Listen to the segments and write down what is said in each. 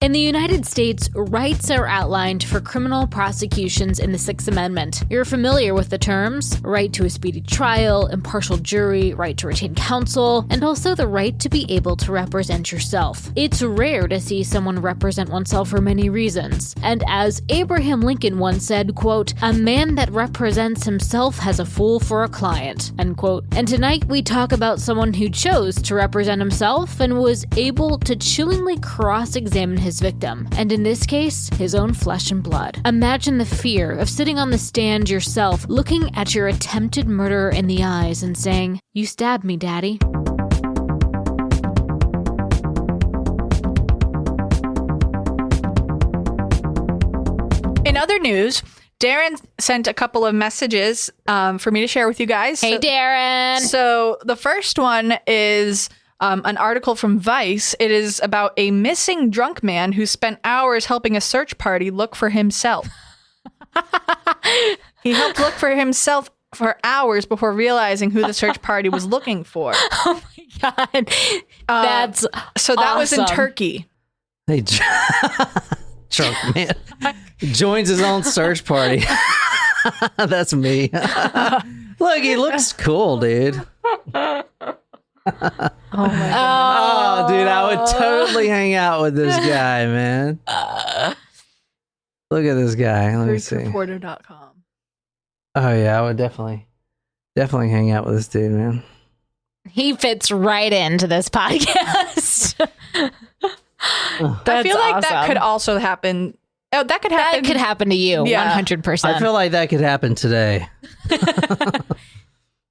In the United States, rights are outlined for criminal prosecutions in the Sixth Amendment. You're familiar with the terms: right to a speedy trial, impartial jury, right to retain counsel, and also the right to be able to represent yourself. It's rare to see someone represent oneself for many reasons. And as Abraham Lincoln once said, quote, "A man that represents himself has a fool for a client," end quote. And tonight we talk about someone who chose to represent himself and was able to chillingly cross-examine his victim, and in this case, his own flesh and blood. Imagine the fear of sitting on the stand yourself, looking at your attempted murderer in the eyes and saying, "You stabbed me, Daddy." In other news, Darren sent a couple of messages for me to share with you guys. Hey, Darren! So the first one is an article from Vice. It is about a missing drunk man who spent hours helping a search party look for himself. He helped look for himself for hours before realizing who the search party was looking for. Oh my God. That's so that awesome. was in Turkey. Hey, drunk man joins his own search party. That's me. Look, he looks cool, dude. Oh my God. Oh, dude, I would totally hang out with this guy, man. Look at this guy. Let me see. Reporter.com. Oh yeah, I would definitely hang out with this dude, man. He fits right into this podcast. I feel like that could also happen. Oh, that could happen. That could happen to you, Yeah. 100%. I feel like that could happen today.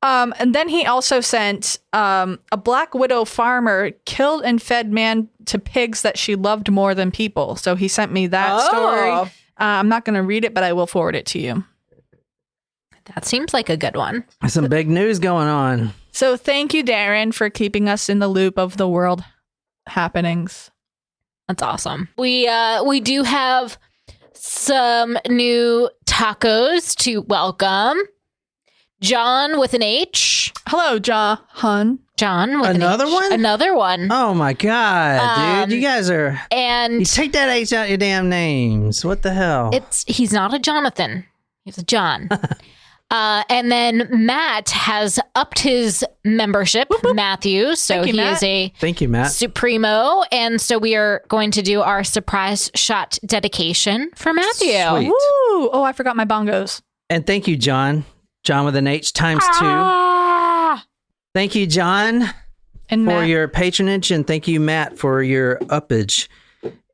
And then he also sent a Black Widow farmer killed and fed man to pigs that she loved more than people. So he sent me that story. I'm not going to read it, but I will forward it to you. That seems like a good one. Some big news going on. So thank you, Darren, for keeping us in the loop of the world happenings. That's awesome. We do have some new tacos to welcome. John with an H. Hello, John. John with Another an H. one? Another one. Oh my God, dude. You guys are... And You take that H out your damn names. What the hell? he's not a Jonathan. He's a John. And then Matt has upped his membership, Matthew. So Thank you, he Matt. is a Thank you, Matt. Supremo. And so we are going to do our surprise shot dedication for Matthew. Sweet. Woo! Oh, I forgot my bongos. And thank you, John. John with an H times 2. Thank you, John, And for Matt. your patronage, and thank you, Matt, for your uppage.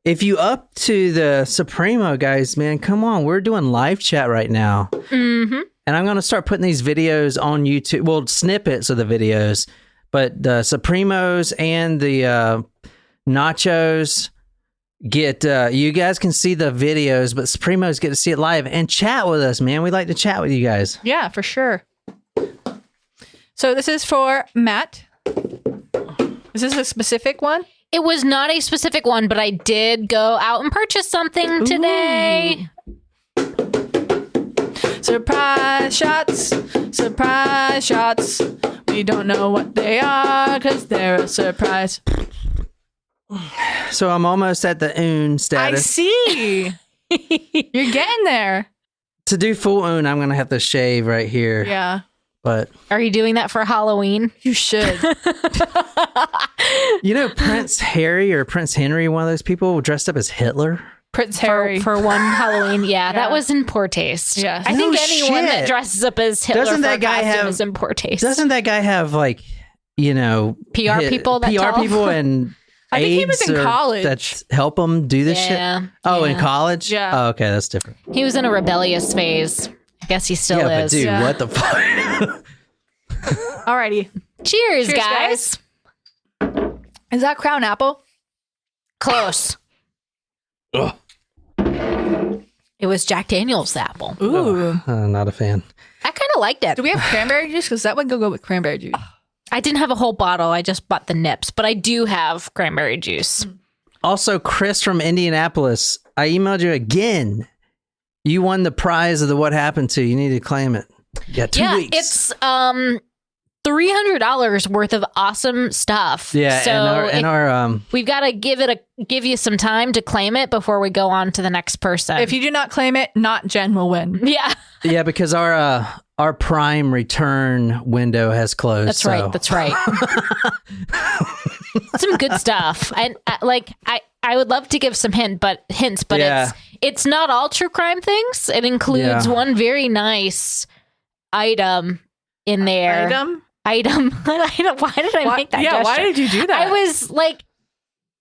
If you up to the Supremo, guys, man, come on. We're doing live chat right now. Mm-hmm. And I'm going to start putting these videos on YouTube. Well, snippets of the videos. But the Supremos and the Nachos get... you guys can see the videos, but Supremos get to see it live and chat with us, man. We like to chat with you guys. Yeah, for sure. So this is for Matt. Is this a specific one? It was not a specific one, but I did go out and purchase something today. Surprise shots, surprise shots. We don't know what they are because they're a surprise. So I'm almost at the oon I status. see. You're getting there. To do full oon, I'm going to have to shave right here. Yeah, But, Are you doing that for Halloween? you should. you know, Prince Harry or Prince Henry, one of those people dressed up as Hitler. Prince Harry. For one Halloween. Yeah, that was in poor taste. Yeah. I think No anyone that shit. dresses up as Hitler Doesn't for that a guy costume have- is in poor taste. Doesn't that guy have, like, you know... PR people that PR tell? people and I think he was aides in or- college. that help him do this Yeah, shit? Oh, in yeah. college? Yeah. Oh, okay, that's different. He was in a rebellious phase. I guess he still yeah, is. but dude, Yeah. what the fuck? Alrighty. Cheers, Cheers, guys. Is that Crown Apple? Close. Ugh. It was Jack Daniel's apple. Ooh. Not a fan. I kind of liked it. Do we have cranberry juice? Because that one could go with cranberry juice. I didn't have a whole bottle. I just bought the nips, but I do have cranberry juice. Also, Chris from Indianapolis, I emailed you again. You won the prize of the What Happened To. You need to claim it. Yeah, 2 weeks. It's $300 worth of awesome stuff. Yeah, so and our we've got to give you some time to claim it before we go on to the next person. If you do not claim it, not Jen will win. Yeah. Yeah, because our Prime return window has closed. That's right. That's right. Some good stuff. And I would love to give some hints, but Yeah. it's not all true crime things. It includes one very nice item in there. Item. Why did I make that gesture? Why did you do that? I was like,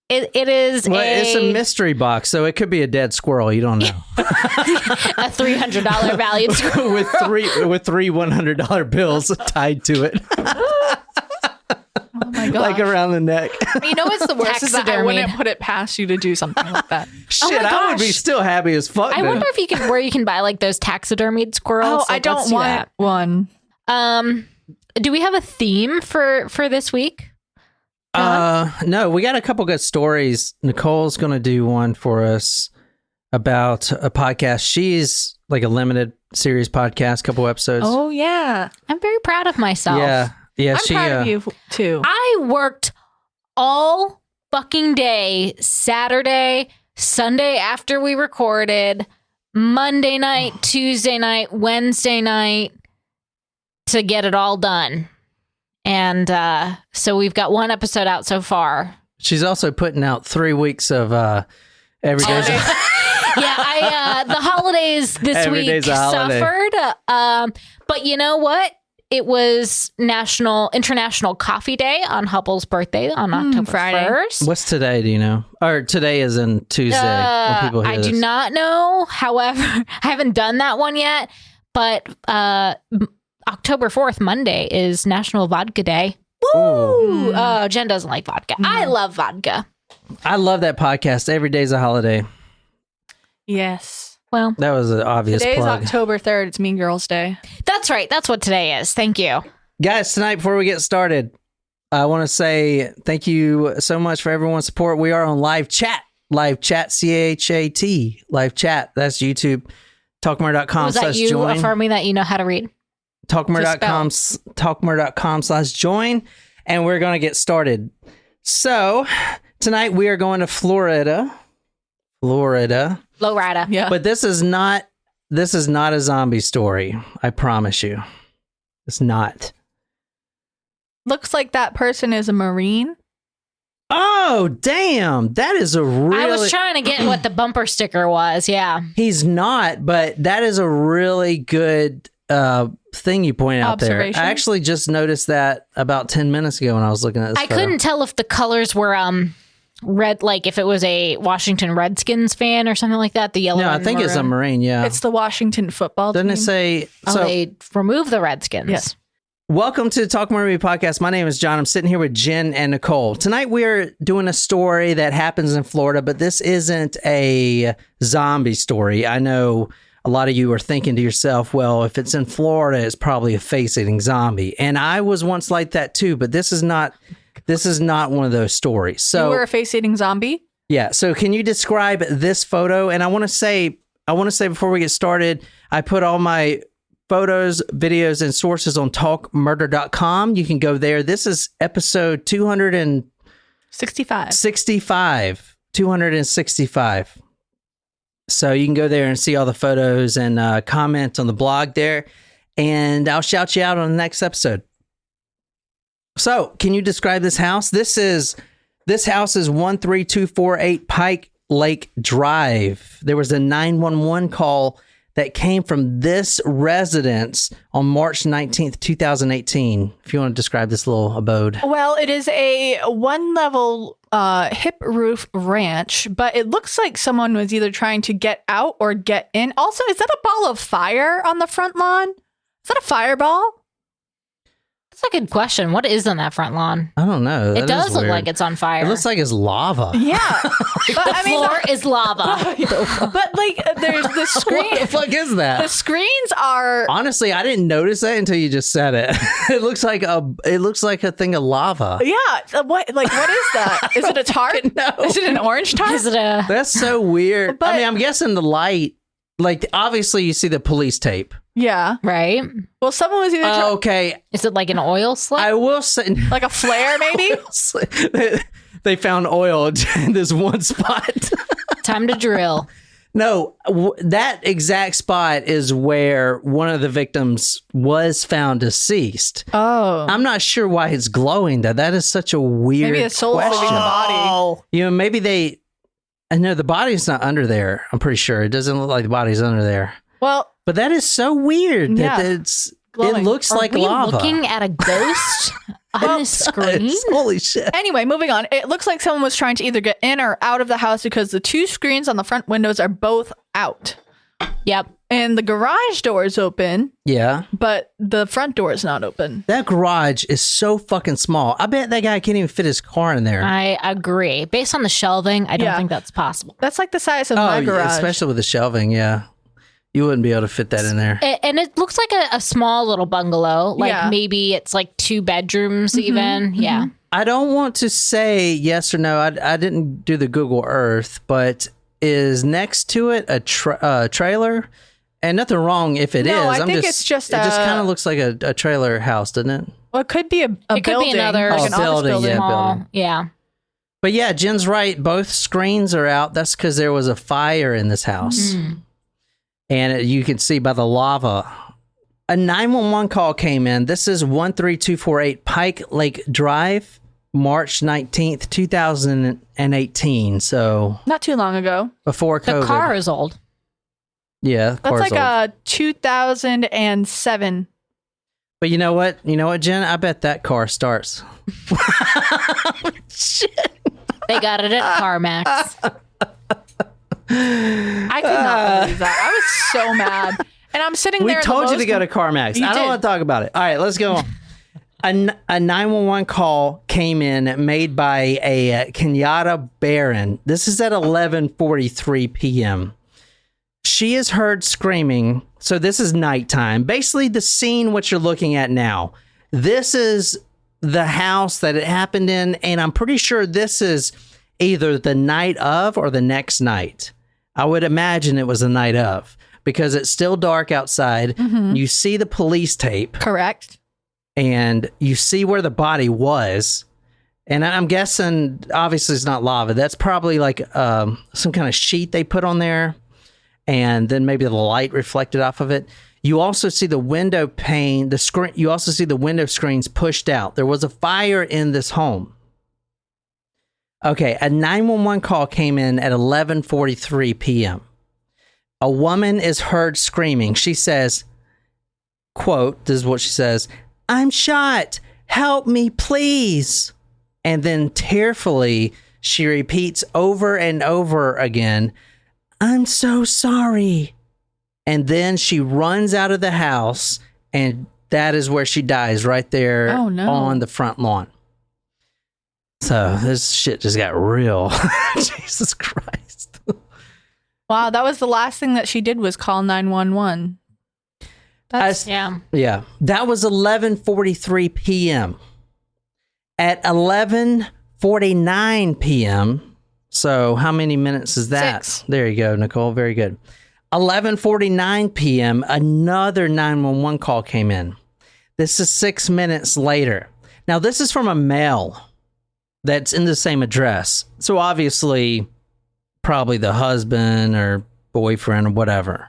it is it's a mystery box, so it could be a dead squirrel. You don't know. a $300 valued squirrel. with three $100 bills tied to it. Oh my god! Like around the neck. You know what's the worst is that I wouldn't put it past you to do something like that. Shit, I would be still happy as fuck. I wonder if you can buy like those taxidermied squirrels. Oh, I don't want one. Do we have a theme for this week? No, we got a couple good stories. Nicole's going to do one for us about a podcast. She's like a limited series podcast, couple episodes. Oh yeah, I'm very proud of myself. Yeah. I'm proud of you too. I worked all fucking day, Saturday, Sunday after we recorded, Monday night, Tuesday night, Wednesday night to get it all done. And so we've got one episode out so far. She's also putting out 3 weeks of every day. Yeah, the holidays this Every week day's a holiday. suffered. But you know what? It was International Coffee Day on Hubble's birthday on October Friday. 1st. What's today? Do you know? Or today is in Tuesday. when people hear I do this. not know. However, I haven't done that one yet. But October 4th, Monday, is National Vodka Day. Woo! Oh, Jen doesn't like vodka. I love vodka. I love that podcast. Every day's a holiday. Yes. Well, That was an obvious Today's plug. October 3rd. It's Mean Girls Day. that's right. That's what today is. Thank you. Guys, tonight before we get started, I want to say thank you so much for everyone's support. We are on live chat, CHAT, live chat. That's YouTube. Talkmore.com Was that slash you join. affirming that you know how to read? Talkmore.com slash join. And we're going to get started. So tonight we are going to Florida. Lowrider. Yeah. But this is not a zombie story. I promise you. It's not. Looks like that person is a Marine. Oh, damn. That is a really... I was trying to get what the bumper sticker was. Yeah. He's not, but that is a really good thing you point out there. I Observation. actually just noticed that about 10 minutes ago when I was looking at this I photo. couldn't tell if the colors were red, like if it was a Washington Redskins fan or something like that. The yellow. No, I and think it's a maroon. Marine, yeah. It's the Washington football Doesn't team. it say... Oh, they removed the Redskins. Yes. Welcome to the Talk More Movie Podcast. My name is John. I'm sitting here with Jen and Nicole. Tonight we're doing a story that happens in Florida, but this isn't a zombie story. I know a lot of you are thinking to yourself, well, if it's in Florida, it's probably a face-eating zombie. And I was once like that too, but this is not one of those stories. So You were a face-eating zombie? yeah. So can you describe this photo? And I want to say before we get started, I put all my photos, videos, and sources on talkmurder.com. You can go there. This is episode 65. 265. So you can go there and see all the photos and comment on the blog there. And I'll shout you out on the next episode. So can you describe this house? This house is 13248 Pike Lake Drive. There was a 911 call that came from this residence on March 19th, 2018. If you want to describe this little abode. Well, it is a one-level hip roof ranch, but it looks like someone was either trying to get out or get in. Also, is that a ball of fire on the front lawn? Is that a fireball? That's a good question. What is on that front lawn? I don't know. It does look like it's on fire. It looks like it's lava. Yeah. But, the floor is lava. But like, there's the screen. What the fuck is The that? screens are. Honestly, I didn't notice that until you just said it. It looks like a thing of lava. Yeah. What is that? Is it a tart? know. Is it an orange tart? Is it a? That's so weird. But- I mean, I'm guessing the light like obviously you see the police tape. Yeah. Right? Well, someone was either Okay. Is it like an oil slick? I will say like a flare, maybe. they found oil in this one spot. Time to drill. No, that exact spot is where one of the victims was found deceased. Oh. I'm not sure why it's glowing though. That is such a weird Maybe a soul leaving the body. You know, maybe I know the body's not under there. I'm pretty sure. It doesn't look like the body's under there. Well, But that is so weird that Yeah. it Glowing. looks Are like we lava. looking at a ghost on the screen? Holy shit. anyway, moving on. It looks like someone was trying to either get in or out of the house because the two screens on the front windows are both out. Yep. And the garage door is open, Yeah. but the front door is not open. That garage is so fucking small. I bet that guy can't even fit his car in there. I agree. Based on the shelving, I don't Yeah. think that's possible. That's like the size of my yeah, garage. especially with the shelving, yeah. You wouldn't be able to fit that in there. And it looks like a small little bungalow. Like Yeah. maybe it's like 2 bedrooms even. Yeah. I don't want to say yes or no. I didn't do the Google Earth, but is next to it a trailer? And nothing wrong if it is. No, I think it's just it just a- kind of looks like a trailer house, doesn't it? Well, it could be a It could building, be another like an office building, building. yeah. small. Yeah. But yeah, Jen's right. Both screens are out. That's because there was a fire in this house. And you can see by the lava. A 911 call came in. This is 13248 Pike Lake Drive, March 19th, 2018. So Not too long ago. before The COVID. car is old. Yeah, That's car's like old. a 2007. But you know what? You know what, Jen? I bet that car starts. Shit. They got it at CarMax. I could not believe that. I was so mad. And I'm sitting We there. told you to go to CarMax. You I don't did. want to talk about it. All right, let's go on. A 911 call came in made by a Kenyatta Barron. This is at 11:43 p.m. She is heard screaming. So this is nighttime. Basically, the scene what you're looking at now. This is the house that it happened in, and I'm pretty sure this is either the night of or the next night. I would imagine it was the night of because it's still dark outside. You see the police tape. Correct. And you see where the body was. And I'm guessing, obviously, it's not lava. That's probably like some kind of sheet they put on there. And then maybe the light reflected off of it. You also see the window pane, the screen. You also see the window screens pushed out. There was a fire in this home. Okay, a 911 call came in at 11:43 p.m. A woman is heard screaming. She says, quote, this is what she says, "I'm shot. Help me, please." And then tearfully, she repeats over and over again, "I'm so sorry." And then she runs out of the house, and that is where she dies, right there Oh, no. on the front lawn. So this shit just got real. Jesus Christ. Wow, that was the last thing that she did was call 911. That's Yeah. Yeah, that was 11:43 p.m. At 11:49 p.m. So how many minutes is that? 6. There you go, Nicole. Very good. 11:49 p.m. Another 911 call came in. This is 6 minutes later. Now this is from a male that's in the same address. So obviously, probably the husband or boyfriend or whatever.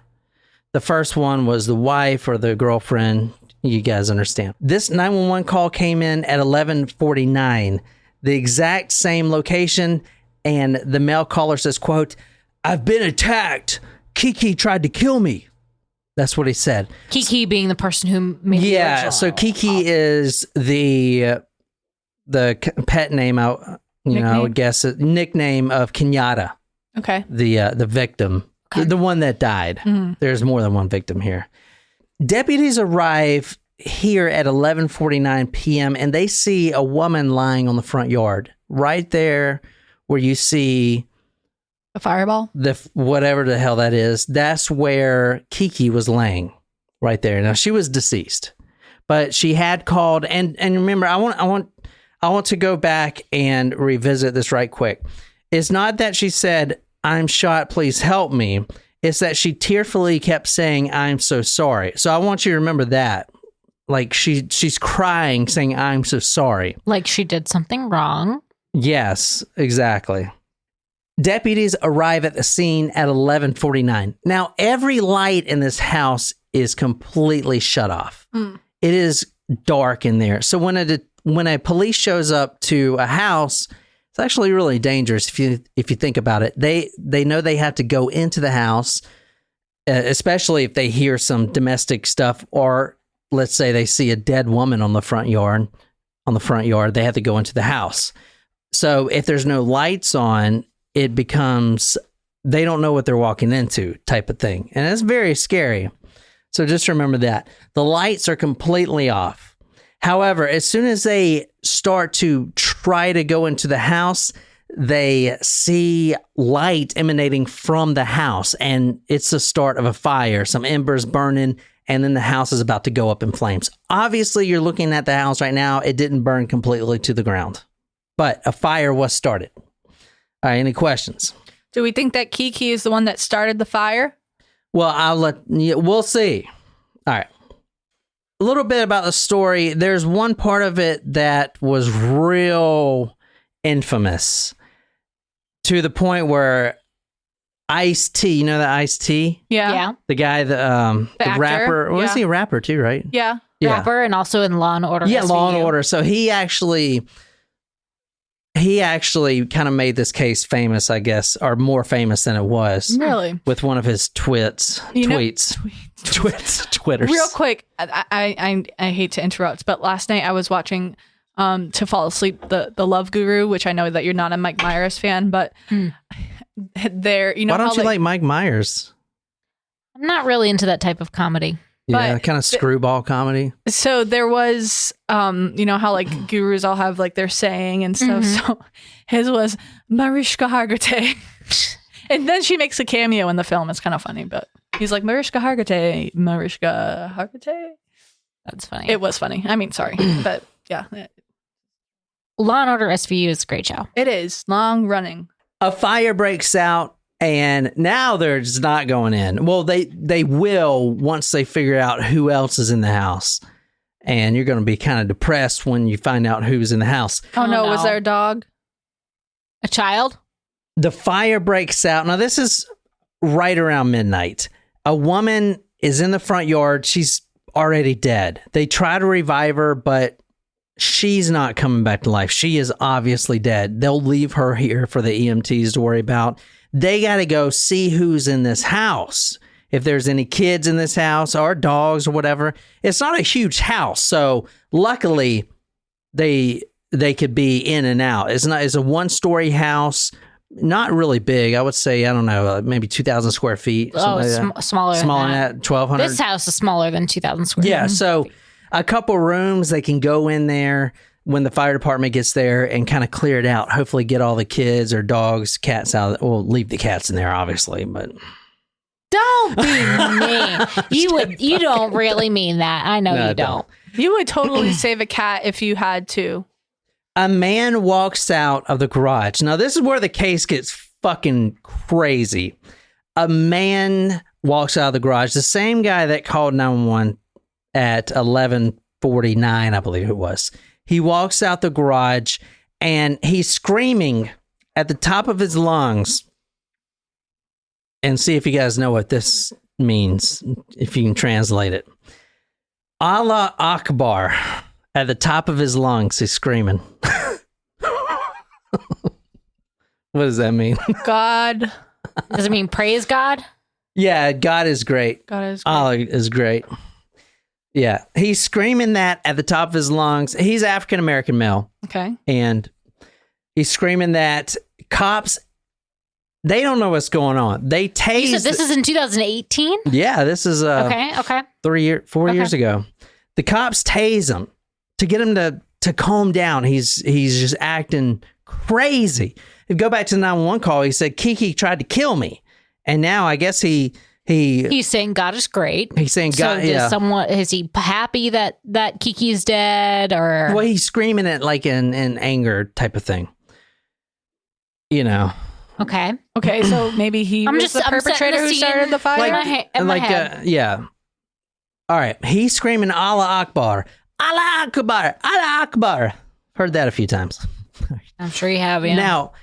The first one was the wife or the girlfriend. You guys understand. This 911 call came in at 11:49, the exact same location. And the male caller says, quote, "I've been attacked. Kiki tried to kill me." That's what he said. Kiki being the person who made the Yeah. original. So Kiki is the pet name, I would Nickname? guess, nickname of Kenyatta, okay. the victim. Okay. The one that died. There's more than one victim here. Deputies arrive here at 11:49 p.m. and they see a woman lying on the front yard, right there where you see A fireball? the whatever the hell that is. That's where Kiki was laying, right there. Now she was deceased, but she had called. And remember, I want to go back and revisit this right quick. It's not that she said, "I'm shot, please help me." is that she tearfully kept saying, "I'm so sorry." So I want you to remember that. Like she's crying, saying, "I'm so sorry." Like she did something wrong. Yes, exactly. Deputies arrive at the scene at 11:49. Now, every light in this house is completely shut off. It is dark in there. So when a police shows up to a house, it's actually really dangerous if you think about it. They know they have to go into the house, especially if they hear some domestic stuff, or let's say they see a dead woman on the front yard. They have to go into the house. So if there's no lights on, it becomes they don't know what they're walking into type of thing. And it's very scary. So just remember that. The lights are completely off. However, as soon as they start to try to go into the house, they see light emanating from the house, and it's the start of a fire, some embers burning, and then the house is about to go up in flames. Obviously, you're looking at the house right now. It didn't burn completely to the ground, but a fire was started. All right, any questions? Do we think that Kiki is the one that started the fire? Well, we'll see. All right. A little bit about the story. There's one part of it that was real infamous to the point where Ice-T, you know that Ice-T? Yeah. The guy, the rapper. Well, was he a rapper too, right? Yeah. Rapper, and also in Law and Order. Yeah, SVU. Law and Order. So he actually kind of made this case famous, I guess, or more famous than it was. Really? With one of his tweets. Real quick, I hate to interrupt, but last night I was watching to fall asleep the Love Guru, which I know that you're not a Mike Myers fan, but there, you know, why don't you like Mike Myers? I'm not really into that type of comedy. Yeah, kind of screwball comedy. So there was, you know how like gurus all have like their saying and stuff. So his was Mariska Hargitay, and then she makes a cameo in the film. It's kind of funny, but he's like Mariska Hargitay. That's funny. It was funny. I mean, sorry, but yeah, Law and Order SVU is a great show. it is long running. A fire breaks out, and now they're just not going in. Well, they will once they figure out who else is in the house. And you're going to be kind of depressed when you find out who's in the house. Oh no, was there a dog? A child? The fire breaks out. Now, this is right around midnight. A woman is in the front yard. She's already dead. They try to revive her, but she's not coming back to life. She is obviously dead. They'll leave her here for the EMTs to worry about. They got to go see who's in this house. If there's any kids in this house or dogs or whatever. It's not a huge house. So luckily they could be in and out. It's a 1-story house. Not really big. I would say, I don't know, maybe 2,000 square feet. Oh, smaller than that. 1,200. This house is smaller than 2,000 square feet. Yeah, so a couple rooms, they can go in there when the fire department gets there and kind of clear it out. Hopefully get all the kids or dogs, cats out. Well, leave the cats in there, obviously, but... Don't be mean. You don't really mean that. I know you don't. You would totally save a cat if you had to. A man walks out of the garage. Now, this is where the case gets fucking crazy. A man walks out of the garage. The same guy that called 911 at 11:49, I believe it was. He walks out the garage and he's screaming at the top of his lungs. And see if you guys know what this means, if you can translate it. Allah Akbar. At the top of his lungs, he's screaming. What does that mean? God. Does it mean praise God? Yeah, God is great. God is great. Allah is great. Yeah, he's screaming that at the top of his lungs. He's African-American male. Okay. And he's screaming that. Cops, they don't know what's going on. They tased. You said this is in 2018? Yeah, this is 4 years ago. The cops tase him to get him to calm down. He's just acting crazy. If you go back to the 911 call, he said Kiki tried to kill me, and now I guess he's saying God is great. He's saying God. So is he happy that Kiki's dead, or? Well, he's screaming it like in anger type of thing. You know. Okay. Okay, so maybe he was the perpetrator who started the fire? Yeah. All right. He's screaming, Allah Akbar. Allah Akbar. Allah Akbar. Heard that a few times. I'm sure you have, yeah. Now,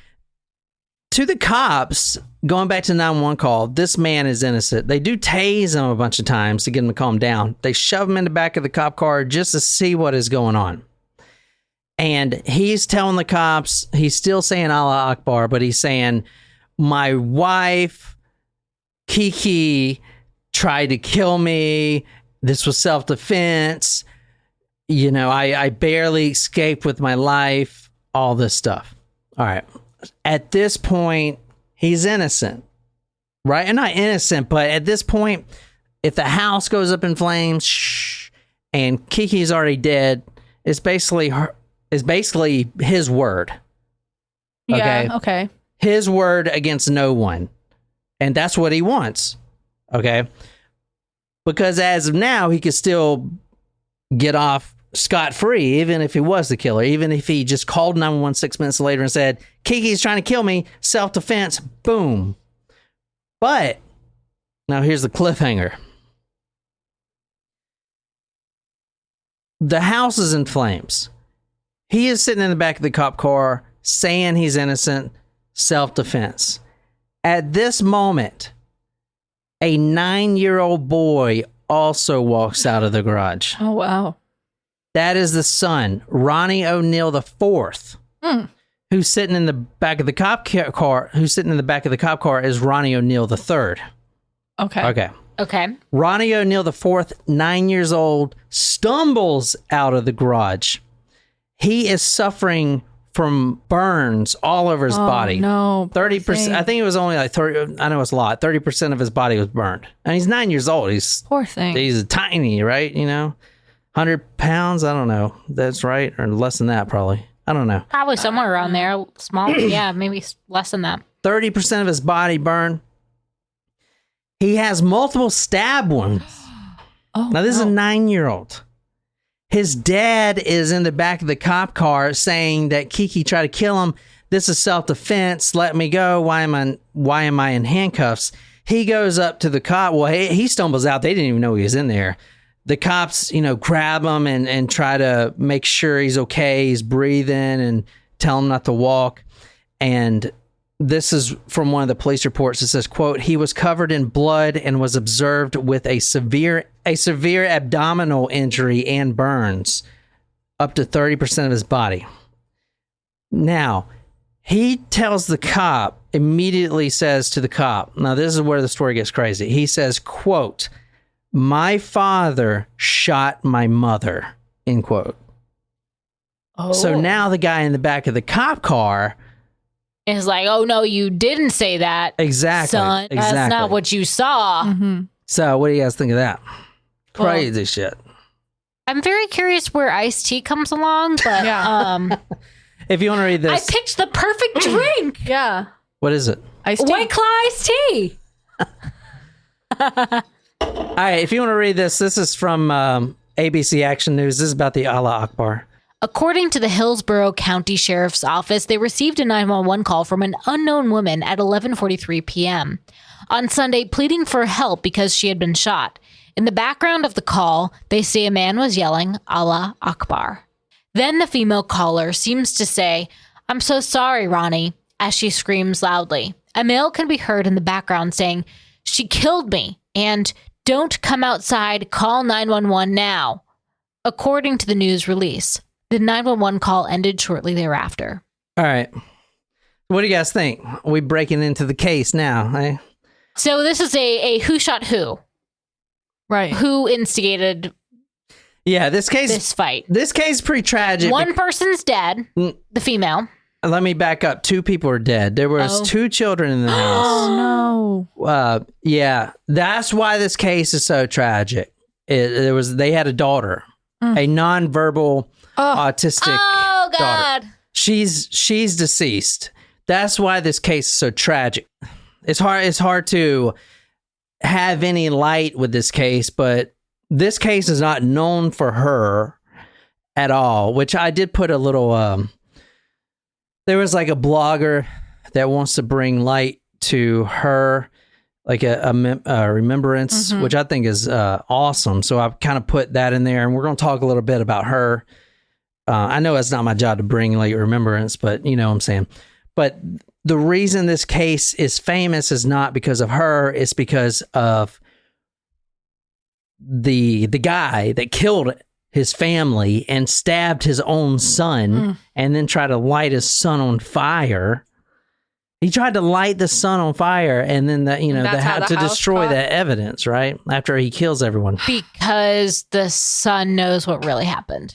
to the cops, going back to the 911 call, this man is innocent. They do tase him a bunch of times to get him to calm down. They shove him in the back of the cop car just to see what is going on. And he's telling the cops, he's still saying Allah Akbar, but he's saying, my wife, Kiki, tried to kill me. This was self-defense. You know, I barely escaped with my life. All this stuff. All right. At this point, he's innocent, right? And not innocent, but at this point, if the house goes up in flames, and Kiki's already dead, it's basically his word. Okay? Yeah, okay. His word against no one. And that's what he wants. Okay? Because as of now, he could still get off scot-free, even if he was the killer, even if he just called 911 6 minutes later and said, Kiki's trying to kill me, self-defense, boom. But, now here's the cliffhanger. The house is in flames. He is sitting in the back of the cop car saying he's innocent, self-defense. At this moment, a 9-year-old boy also walks out of the garage. Oh, wow. That is the son, Ronnie O'Neal IV, who's sitting in the back of the cop car. Who's sitting in the back of the cop car is Ronnie O'Neal III. Okay. Ronnie O'Neal IV, 9 years old, stumbles out of the garage. He is suffering from burns all over his body. No, 30%. I think it was only like 30. I know it's a lot. 30% of his body was burned, and he's 9 years old. Poor thing. He's tiny, right? You know, 100 pounds. I don't know. That's right, or less than that, probably. I don't know. Probably somewhere around there. Small. Yeah, maybe less than that. 30% of his body burned. He has multiple stab wounds. Now, this is a 9-year-old. His dad is in the back of the cop car saying that Kiki tried to kill him. This is self-defense. Let me go. Why am I in handcuffs? He goes up to the cop. Well, he stumbles out. They didn't even know he was in there. The cops, grab him and try to make sure he's okay. He's breathing and tell him not to walk. And this is from one of the police reports. It says, quote, he was covered in blood and was observed with a severe abdominal injury and burns, up to 30% of his body. Now, he tells the cop, immediately says to the cop, now this is where the story gets crazy. He says, quote, my father shot my mother, end quote. Oh. So now the guy in the back of the cop car is like, oh no, you didn't say that. Exactly. Son. Exactly. That's not what you saw. Mm-hmm. So what do you guys think of that? Crazy shit. I'm very curious where iced tea comes along, but if you want to read this. I picked the perfect drink. Yeah. What is it? Iced tea. White Claw iced tea. All right, if you want to read this is from ABC Action News. This is about the Allah Akbar. According to the Hillsborough County Sheriff's Office, they received a 911 call from an unknown woman at 11:43 p.m. on Sunday, pleading for help because she had been shot. In the background of the call, they say a man was yelling, Allah Akbar. Then the female caller seems to say, I'm so sorry, Ronnie, as she screams loudly. A male can be heard in the background saying, she killed me, and don't come outside, call 911 now. According to the news release, the 911 call ended shortly thereafter. All right. What do you guys think? Are we breaking into the case now? Eh? So this is a who shot who? Right. Who instigated this fight? This case is pretty tragic. One person's dead, the female. Let me back up. 2 people are dead. There was 2 children in the house. Oh, no. Yeah, that's why this case is so tragic. They had a daughter, a nonverbal autistic Oh, God. daughter. She's deceased. That's why this case is so tragic. It's hard to have any light with this case, but this case is not known for her at all, which I did put a little there was like a blogger that wants to bring light to her, like a remembrance, which I think is awesome. So I've kind of put that in there, and we're going to talk a little bit about her. I know it's not my job to bring like remembrance, but you know what I'm saying. But the reason this case is famous is not because of her. It's because of the guy that killed his family and stabbed his own son and then tried to light his son on fire. He tried to light the son on fire, and then they had to destroy the evidence, right? After he kills everyone. Because the son knows what really happened.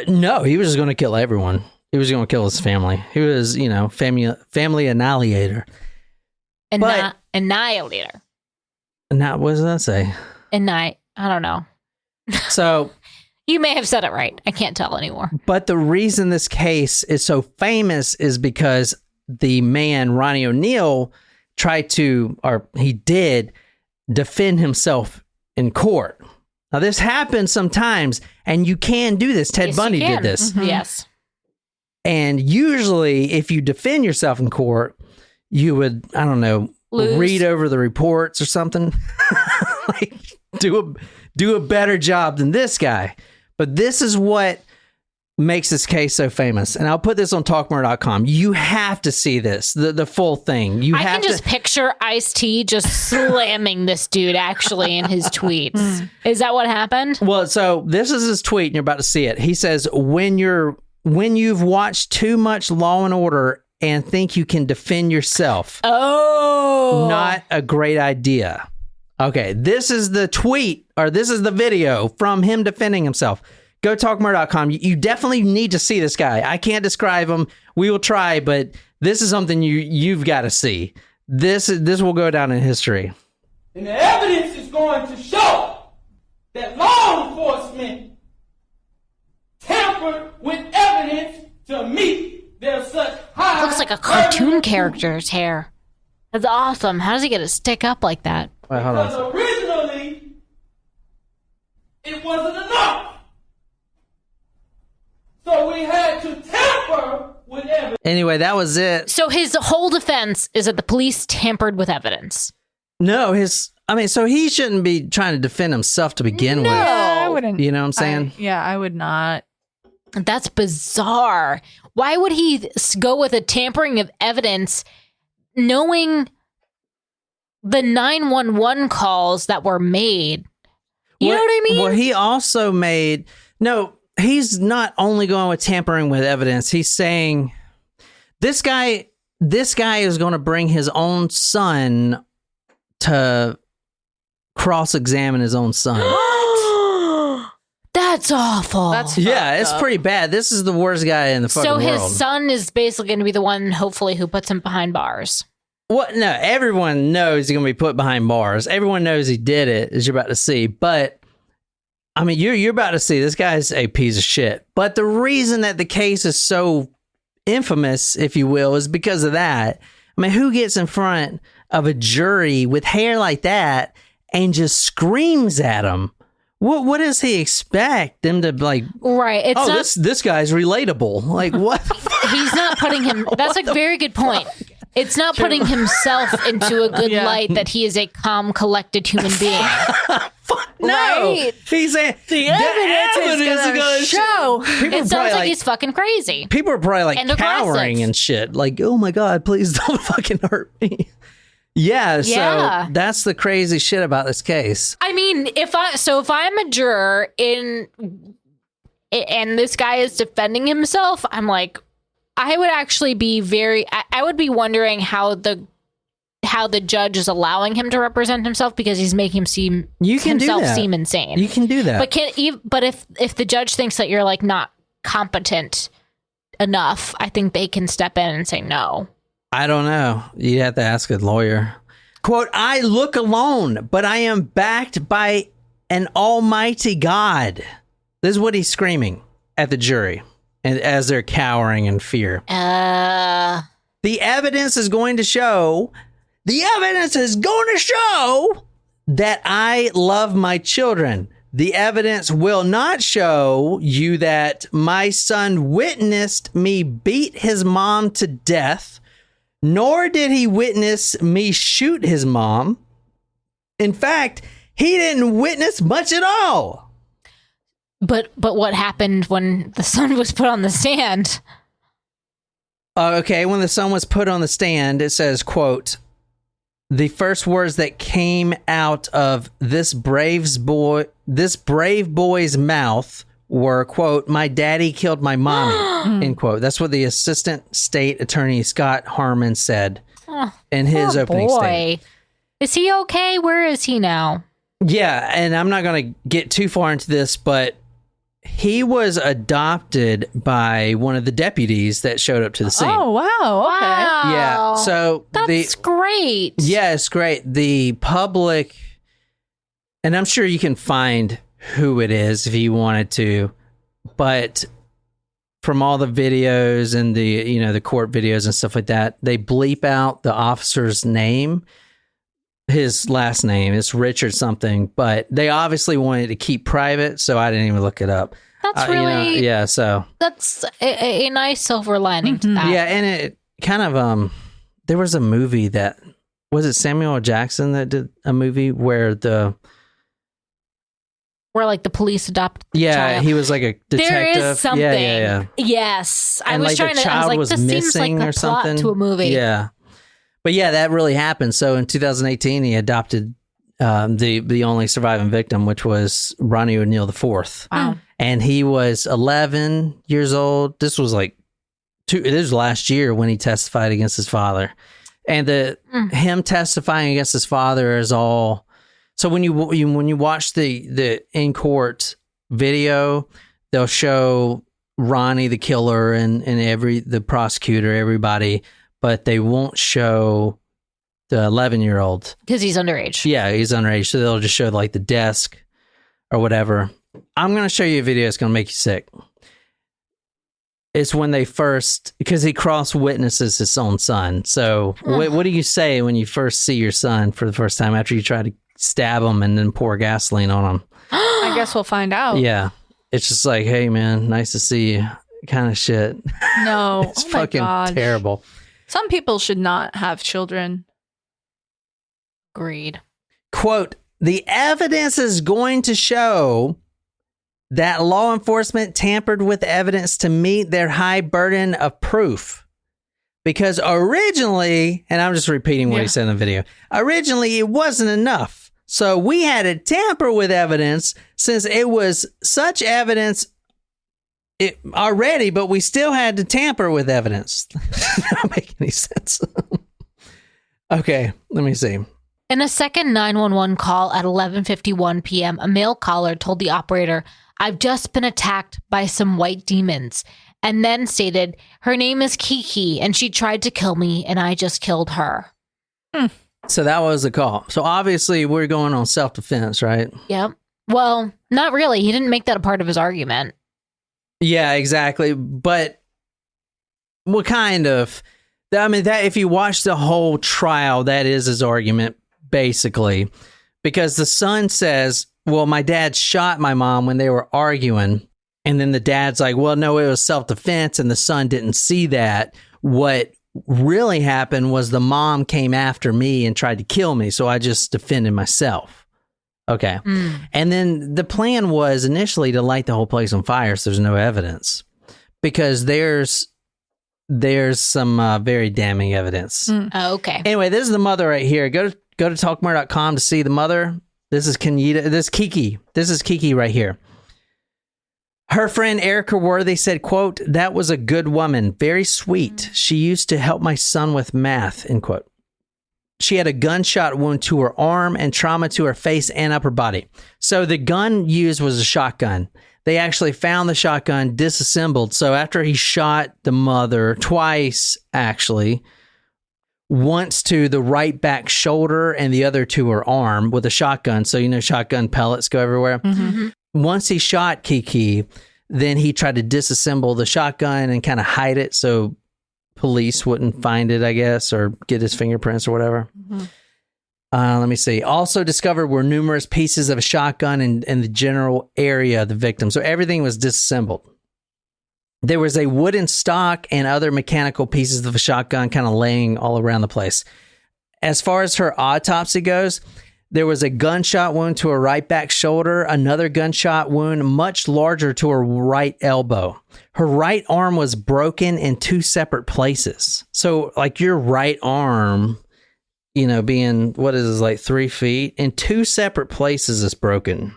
No, he was just going to kill everyone. He was going to kill his family. He was, family annihilator. Annihilator. What does that say? I don't know. So you may have said it right. I can't tell anymore. But the reason this case is so famous is because the man, Ronnie O'Neal, he did defend himself in court. Now, this happens sometimes, and you can do this. Ted Bundy did this. Mm-hmm. Yes. And usually, if you defend yourself in court, you would, I don't know, read over the reports or something. Like, do a better job than this guy. But this is what makes this case so famous. And I'll put this on talkmore.com. You have to see this, the full thing. I can just picture Ice-T just slamming this dude actually in his tweets. Is that what happened? Well, so this is his tweet, and you're about to see it. He says, when you've watched too much Law and Order and think you can defend yourself. Oh. Not a great idea. Okay, this is the tweet, or this is the video from him defending himself. Go talkmore.com. You definitely need to see this guy. I can't describe him. We will try, but this is something you've got to see. This will go down in history. And the evidence is going to show that law enforcement tampered with evidence to meet their such high... Looks like a cartoon character's hair. That's awesome. How does he get to stick up like that? Wait, hold on. Because originally, it wasn't enough. So we had to tamper with evidence. Anyway, that was it. So his whole defense is that the police tampered with evidence. No, so he shouldn't be trying to defend himself to begin with. I wouldn't. You know what I'm saying? I would not. That's bizarre. Why would he go with a tampering of evidence knowing the 911 calls that were made? You know what I mean? Well, he also he's not only going with tampering with evidence. He's saying this guy is going to bring his own son to cross-examine his own son. That's awful. It's pretty bad. This is the worst guy in the fucking world. So his son is basically going to be the one, hopefully, who puts him behind bars. What? No, everyone knows he's going to be put behind bars. Everyone knows he did it, as you're about to see. But I mean, you're about to see this guy's a piece of shit. But the reason that the case is so infamous, if you will, is because of that. I mean, who gets in front of a jury with hair like that and just screams at him? What does he expect them to like? Right. It's this guy's relatable. Like what? He's not putting him. That's a very good point. It's not putting himself into a good light that he is a calm, collected human being. No, right. He's saying the evidence is going to show. It sounds like he's fucking crazy. People are probably like cowering and shit. Like, oh my God, please don't fucking hurt me. Yeah, so that's the crazy shit about this case. I mean, if I'm a juror and this guy is defending himself, I'm like, I would actually be I would be wondering how the judge is allowing him to represent himself, because he's making him seem insane. You can do that. But if the judge thinks that you're like not competent enough, I think they can step in and say no. I don't know. You'd have to ask a lawyer. Quote, I look alone, but I am backed by an almighty God. This is what he's screaming at the jury, and as they're cowering in fear. The evidence is going to show that I love my children. The evidence will not show you that my son witnessed me beat his mom to death, nor did he witness me shoot his mom. In fact, he didn't witness much at all. But what happened when the son was put on the stand? Okay, when the son was put on the stand, it says, quote, the first words that came out of this brave boy's mouth were, quote, my daddy killed my mommy, end quote. That's what the assistant state attorney Scott Harmon said in his opening statement. Is he okay? Where is he now? Yeah, and I'm not going to get too far into this, but he was adopted by one of the deputies that showed up to the scene. Oh, wow. Okay. Wow. Yeah, so that's great. Yeah, it's great. The public, and I'm sure you can find who it is if you wanted to, but from all the videos and the court videos and stuff like that, they bleep out the officer's name. His last name is Richard something, but they obviously wanted to keep private, so I didn't even look it up. That's really so that's a nice silver lining to that. Yeah, and it kind of there was a movie that was it Samuel L. Jackson that did a movie where the police adopt the child. he was like a detective. There is something. Yeah. Yes, And I was trying to. I was like, this seems like the plot to a movie. Yeah. But yeah, that really happened. So in 2018, he adopted the only surviving victim, which was Ronnie O'Neal IV. Wow. And he was 11 years old. This was last year when he testified against his father. And him testifying against his father is all. So when you watch the in court video, they'll show Ronnie the killer and the prosecutor, everybody. But they won't show the 11-year-old. Because he's underage. Yeah, he's underage. So they'll just show like the desk or whatever. I'm going to show you a video that's going to make you sick. It's when because he cross-witnesses his own son. So what do you say when you first see your son for the first time after you try to stab him and then pour gasoline on him? I guess we'll find out. Yeah. It's just like, hey, man, nice to see you kind of shit. No. It's fucking terrible. Some people should not have children. Agreed. Quote, the evidence is going to show that law enforcement tampered with evidence to meet their high burden of proof. Because originally, and I'm just repeating what he said in the video, originally it wasn't enough. So we had to tamper with evidence since it was such evidence already, but we still had to tamper with evidence. Not making any sense. Okay, let me see. In a second 911 call at 11:51 p.m., a male caller told the operator, I've just been attacked by some white demons, and then stated, her name is Kiki, and she tried to kill me, and I just killed her. So that was the call. So obviously we're going on self-defense, right? Yep. Well, not really. He didn't make that a part of his argument. Yeah, exactly. But what kind of? I mean, that if you watch the whole trial, that is his argument, basically. Because the son says, well, my dad shot my mom when they were arguing. And then the dad's like, well, no, it was self-defense. And the son didn't see that. What really happened was the mom came after me and tried to kill me. So I just defended myself. Okay. And then the plan was initially to light the whole place on fire so there's no evidence. Because there's some very damning evidence. Oh, okay. Anyway, this is the mother right here. Go to talkmore.com to see the mother. This is Kenyatta. This is Kiki. This is Kiki right here. Her friend Erica Worthy said, quote, that was a good woman. Very sweet. She used to help my son with math, end quote. She had a gunshot wound to her arm and trauma to her face and upper body. So the gun used was a shotgun. They actually found the shotgun disassembled. So after he shot the mother twice, actually, once to the right back shoulder and the other to her arm with a shotgun. So, shotgun pellets go everywhere. Mm-hmm. Once he shot Kiki, then he tried to disassemble the shotgun and kind of hide it so police wouldn't find it, I guess, or get his fingerprints or whatever. Mm-hmm. Let me see. Also discovered were numerous pieces of a shotgun in the general area of the victim. So everything was disassembled. There was a wooden stock and other mechanical pieces of a shotgun kind of laying all around the place. As far as her autopsy goes, there was a gunshot wound to her right back shoulder, another gunshot wound much larger to her right elbow. Her right arm was broken in 2 separate places. So like your right arm, being, what is this, like 3 feet, in 2 separate places is broken.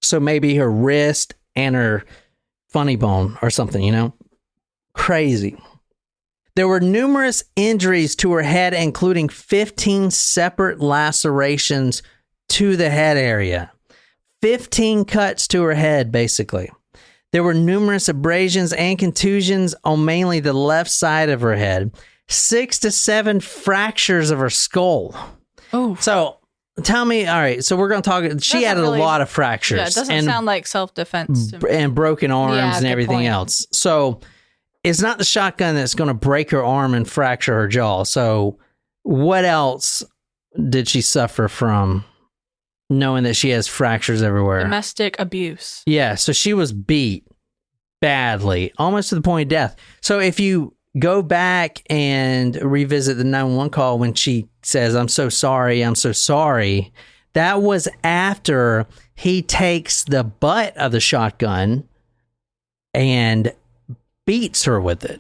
So maybe her wrist and her funny bone or something, Crazy. There were numerous injuries to her head, including 15 separate lacerations to the head area. 15 cuts to her head, basically. There were numerous abrasions and contusions on mainly the left side of her head. 6 to 7 fractures of her skull. Oh. So tell me, all right, so we're going to talk, she had a lot of fractures. Yeah, it doesn't sound like self-defense to me. And broken arms and everything else. So it's not the shotgun that's going to break her arm and fracture her jaw. So what else did she suffer from, knowing that she has fractures everywhere? Domestic abuse. Yeah, so she was beat badly, almost to the point of death. So if you go back and revisit the 911 call when she says, I'm so sorry, that was after he takes the butt of the shotgun and beats her with it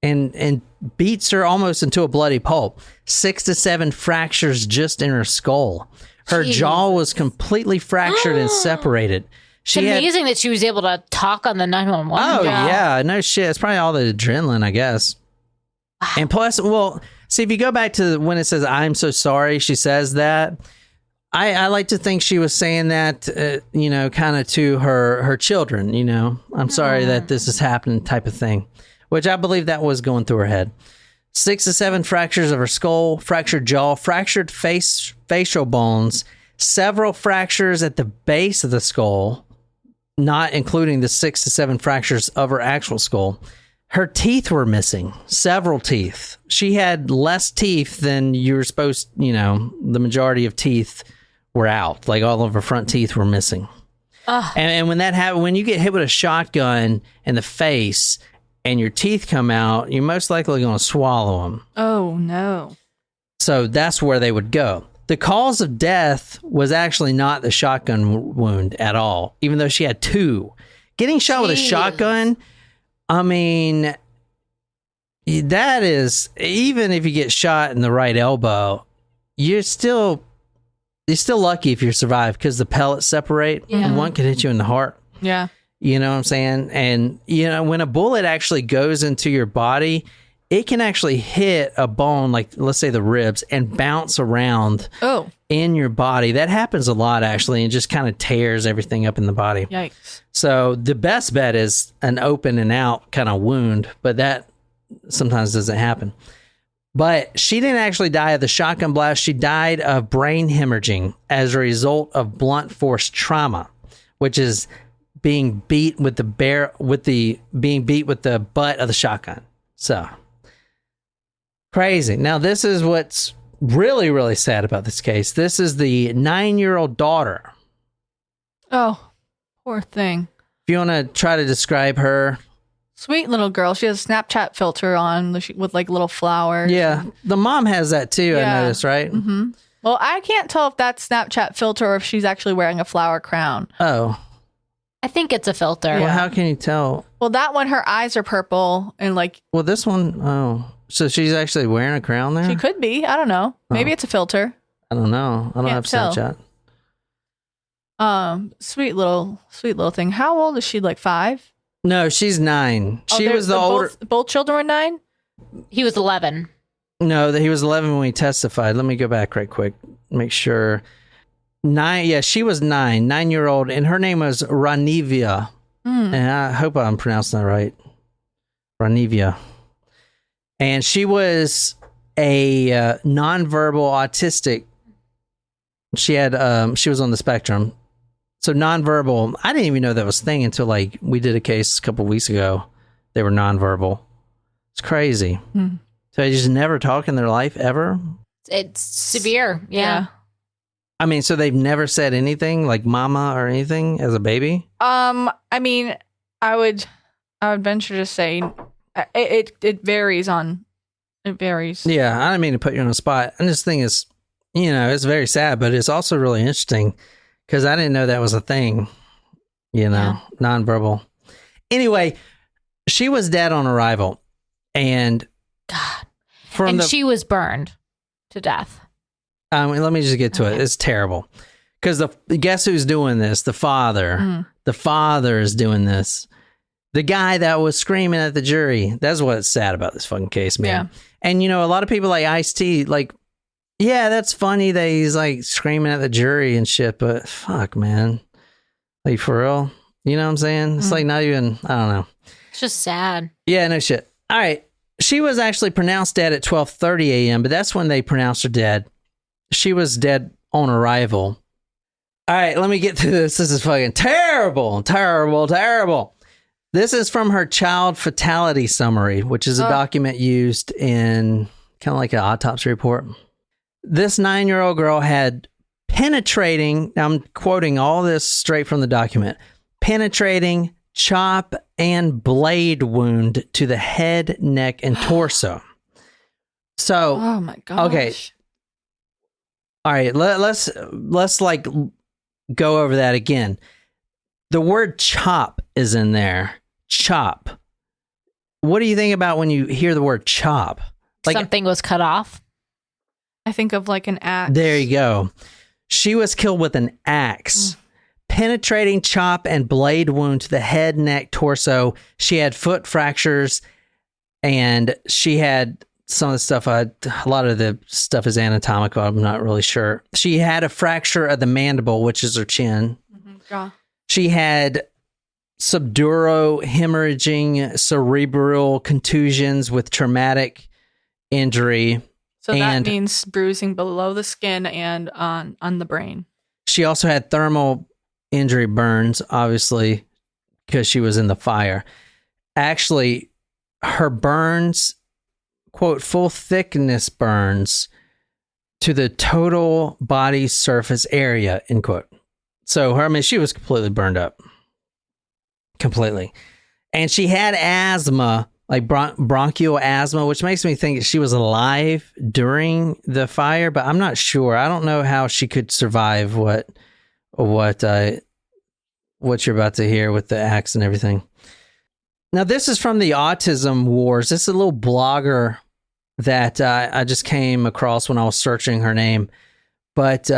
and beats her almost into a bloody pulp. 6 to 7 fractures just in her skull. Her jaw was completely fractured and separated. It's amazing that she was able to talk on the 911 call. yeah, no shit. It's probably all the adrenaline, I guess. Wow. And plus, well, see, if you go back to when it says, I'm so sorry, she says that. I like to think she was saying that, kind of to her children, I'm sorry that this is happening type of thing, which I believe that was going through her head. 6 to 7 fractures of her skull, fractured jaw, fractured facial bones, several fractures at the base of the skull, not including the 6 to 7 fractures of her actual skull. Her teeth were missing, several teeth. She had less teeth than you were supposed, the majority of teeth were out. Like all of her front teeth were missing. And when that happened, when you get hit with a shotgun in the face and your teeth come out, you're most likely going to swallow them. Oh, no. So that's where they would go. The cause of death was actually not the shotgun wound at all, even though she had 2. Getting shot with a shotgun, I mean, that is, even if you get shot in the right elbow, you're still lucky if you survive because the pellets separate and one can hit you in the heart. Yeah. You know what I'm saying? And, when a bullet actually goes into your body, it can actually hit a bone, like let's say the ribs, and bounce around in your body. That happens a lot, actually, and just kind of tears everything up in the body. Yikes. So the best bet is an open and out kind of wound, but that sometimes doesn't happen. But she didn't actually die of the shotgun blast. She died of brain hemorrhaging as a result of blunt force trauma, which is being beat with the butt of the shotgun. So crazy. Now this is what's really, really sad about this case. This is the 9-year-old daughter. Oh, poor thing. If you want to try to describe her. Sweet little girl. She has a Snapchat filter on with like little flowers. Yeah. The mom has that too, I noticed, right? Mm-hmm. Well, I can't tell if that's Snapchat filter or if she's actually wearing a flower crown. Oh. I think it's a filter. Well, how can you tell? Well, that one, her eyes are purple and like... Well, this one, so she's actually wearing a crown there? She could be. I don't know. Maybe it's a filter. I don't know. I don't have Snapchat. Sweet little thing. How old is she? Like 5? No, she's 9. She was the older. Both children were 9? He was 11. No, he was 11 when we testified. Let me go back right quick. Make sure. 9. Yeah, she was 9. 9-year-old, and her name was Ranivia. And I hope I'm pronouncing that right. Ranivia. And she was a nonverbal autistic. She was on the spectrum. So nonverbal, I didn't even know that was a thing until like we did a case a couple of weeks ago. They were nonverbal. It's crazy. So they just never talk in their life ever. It's severe. Yeah. I mean, so they've never said anything like mama or anything as a baby? I mean, I would venture to say it varies on. It varies. Yeah, I don't mean to put you on the spot. And this thing is, it's very sad, but it's also really interesting because I didn't know that was a thing, nonverbal. Anyway, she was dead on arrival. And God. She was burned to death. Let me just get to it. It's terrible. Because guess who's doing this? The father. Mm. The father is doing this. The guy that was screaming at the jury. That's what's sad about this fucking case, man. Yeah. And, a lot of people like Ice-T, like, yeah, that's funny that he's like screaming at the jury and shit, but fuck, man. Like, for real? You know what I'm saying? It's like not even, I don't know. It's just sad. Yeah, no shit. All right. She was actually pronounced dead at 12:30 a.m., but that's when they pronounced her dead. She was dead on arrival. All right, let me get to this. This is fucking terrible, terrible, terrible. This is from her child fatality summary, which is a document used in kind of like an autopsy report. This 9-year-old girl had penetrating, now I'm quoting all this straight from the document, penetrating chop and blade wound to the head, neck, and torso. So, oh my gosh. Okay. All right, let's like go over that again. The word chop is in there. Chop. What do you think about when you hear the word chop? Like something was cut off? I think of like an axe. There you go. She was killed with an axe. Penetrating chop and blade wound to the head, neck, torso. She had foot fractures, and she had some of the stuff, a lot of the stuff is anatomical. I'm not really sure. She had a fracture of the mandible, which is her chin. Mm-hmm. Yeah. She had subdural hemorrhaging cerebral contusions with traumatic injury. So that means bruising below the skin and on the brain. She also had thermal injury burns, obviously, because she was in the fire. Actually, her burns, quote, full thickness burns to the total body surface area, end quote. So she was completely burned up. Completely. And she had asthma, like bronchial asthma, which makes me think she was alive during the fire, but I'm not sure. I don't know how she could survive what you're about to hear with the axe and everything. Now, this is from the Autism Wars. This is a little blogger that I just came across when I was searching her name. But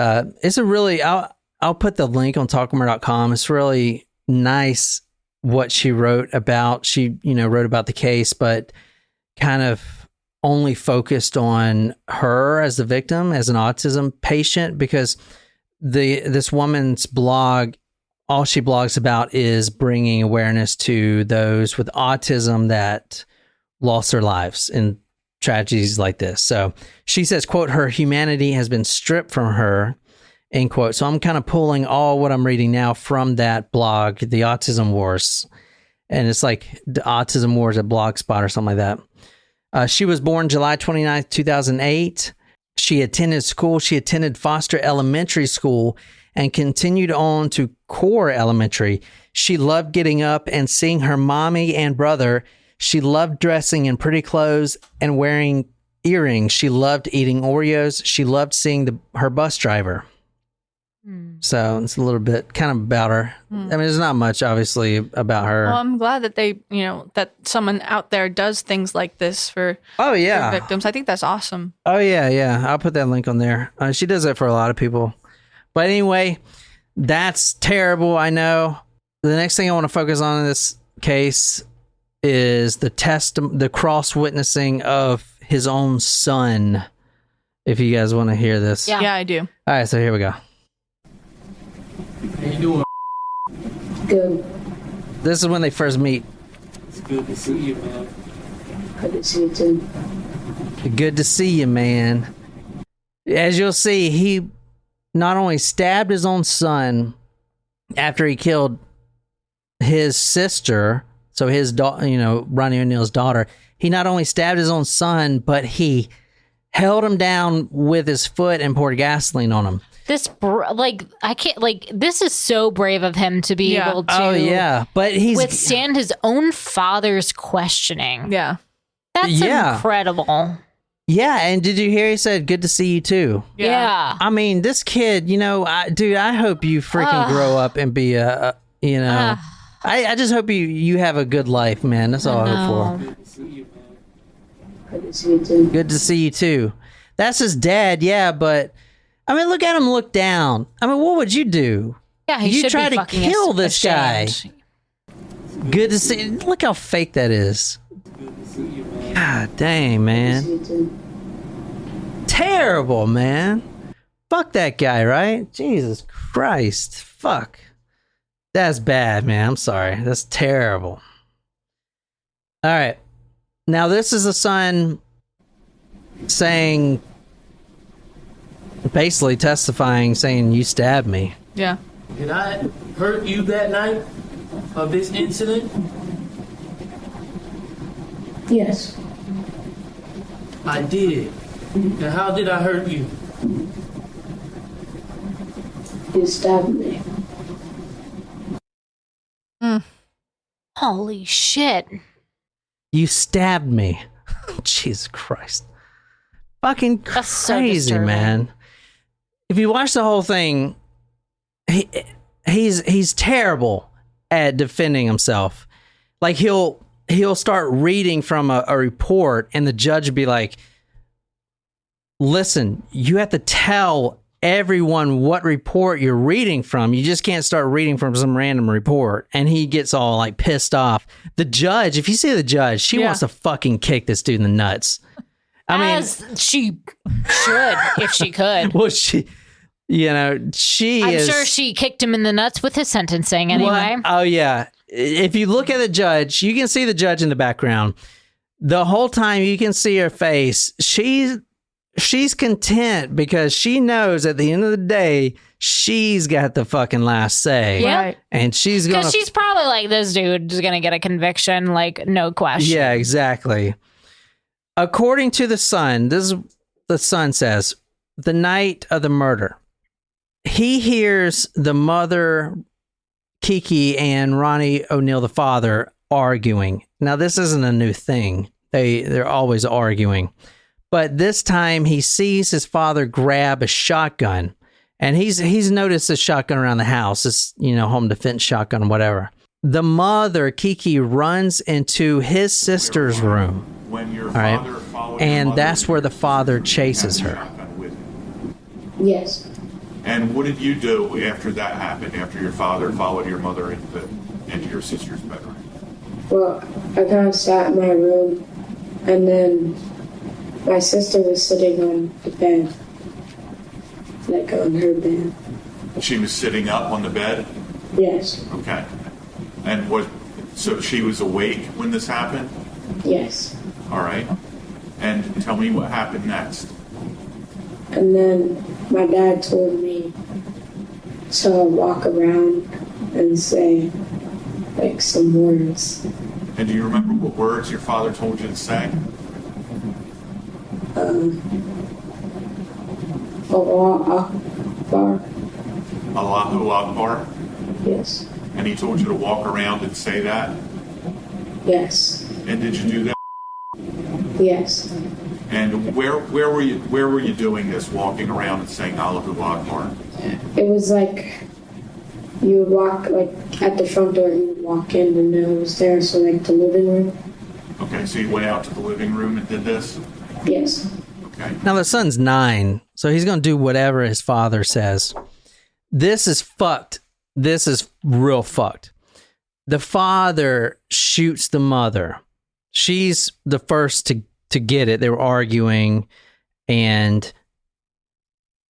it's a really, I'll put the link on talkmore.com. It's really nice what she wrote about. She, wrote about the case, but kind of only focused on her as the victim, as an autism patient, because this woman's blog, all she blogs about is bringing awareness to those with autism that lost their lives in tragedies like this. So she says, quote, her humanity has been stripped from her, end quote. So I'm kind of pulling all what I'm reading now from that blog, the Autism Wars. And it's like the Autism Wars at Blogspot or something like that. She was born July 29th, 2008. She attended school. She attended Foster Elementary School and continued on to Core Elementary. She loved getting up and seeing her mommy and brother. She loved dressing in pretty clothes and wearing earrings. She loved eating Oreos. She loved seeing her bus driver. So it's a little bit kind of about her. I mean, there's not much, obviously, about her. Well, I'm glad that they, that someone out there does things like this for their victims. I think that's awesome. Oh, yeah. I'll put that link on there. She does that for a lot of people. But anyway, that's terrible, I know. The next thing I want to focus on in this case is the cross-witnessing of his own son, if you guys want to hear this. Yeah, I do. All right, so here we go. How you doing? Good. This is when they first meet. It's good to see you, man. Good to see you too. Good to see you, man. As you'll see, he not only stabbed his own son after he killed his sister, so his daughter, Ronnie O'Neal's daughter, he not only stabbed his own son, but he held him down with his foot and poured gasoline on him. I can't, this is so brave of him to be able to but he's withstand his own father's questioning. Yeah. That's incredible. Yeah, and did you hear he said, good to see you too? Yeah. I mean, this kid, I hope you freaking grow up and be I just hope you have a good life, man. That's all I hope for. Good to see you too. Good to see you too. That's his dad, yeah, but I mean, look at him look down. I mean, what would you do? Yeah, he you should try be to fucking kill this ashamed. guy. Good to see. Look how fake that is. God dang, man. See you too. Terrible, man. Fuck that guy, right? Jesus Christ. Fuck. That's bad, man. I'm sorry. That's terrible. All right. Now, this is the son saying, basically testifying, saying, you stabbed me. Yeah. Did I hurt you that night of this incident? Yes. I did. And how did I hurt you? You stabbed me. Holy shit. You stabbed me. Jesus Christ. Fucking That's so crazy, disturbing. man. If you watch the whole thing, he's terrible at defending himself. Like he'll start reading from a report and the judge would be like, listen, you have to tell everyone what report you're reading from. You just can't start reading from some random report. And he gets all like pissed off. The judge, if you see the judge, she wants to fucking kick this dude in the nuts. As she should, if she could. Well, she I'm sure she kicked him in the nuts with his sentencing anyway. What? Oh, yeah. If you look at the judge, you can see the judge in the background. The whole time you can see her face. She's content because she knows at the end of the day, she's got the fucking last say. Yeah. Right. And she's going to... Because she's probably like, this dude is going to get a conviction, like, no question. Yeah, exactly. According to the son, this is the son says, the night of the murder, he hears the mother, Kiki, and Ronnie O'Neal, the father, arguing. Now, this isn't a new thing. They're always arguing. But this time he sees his father grab a shotgun, and he's noticed a shotgun around the house. It's, home defense shotgun, whatever. The mother, Kiki, runs into his sister's room. When your All right. father followed And your mother, that's where the father chases had a her. shotgun with him. Yes. And what did you do after that happened? After your father followed your mother into your sister's bedroom? Well, I kind of sat in my room, and then my sister was sitting on the bed, like on her bed. She was sitting up on the bed. Yes. Okay. And so she was awake when this happened. Yes. All right. And tell me what happened next. And then my dad told me to walk around and say, like, some words. And do you remember what words your father told you to say? Allah Akbar. Allahu Akbar. Yes. And he told you to walk around and say that. Yes. And did you do that? Yes. And where were you doing this? Walking around and saying Allahu Akbar. It was like you would walk, like, at the front door, you would walk in and it was there, so like the living room. Okay, so you went out to the living room and did this? Yes. Okay. Now the son's 9, so he's going to do whatever his father says. This is fucked. This is real fucked. The father shoots the mother. She's the first to get it. They were arguing, and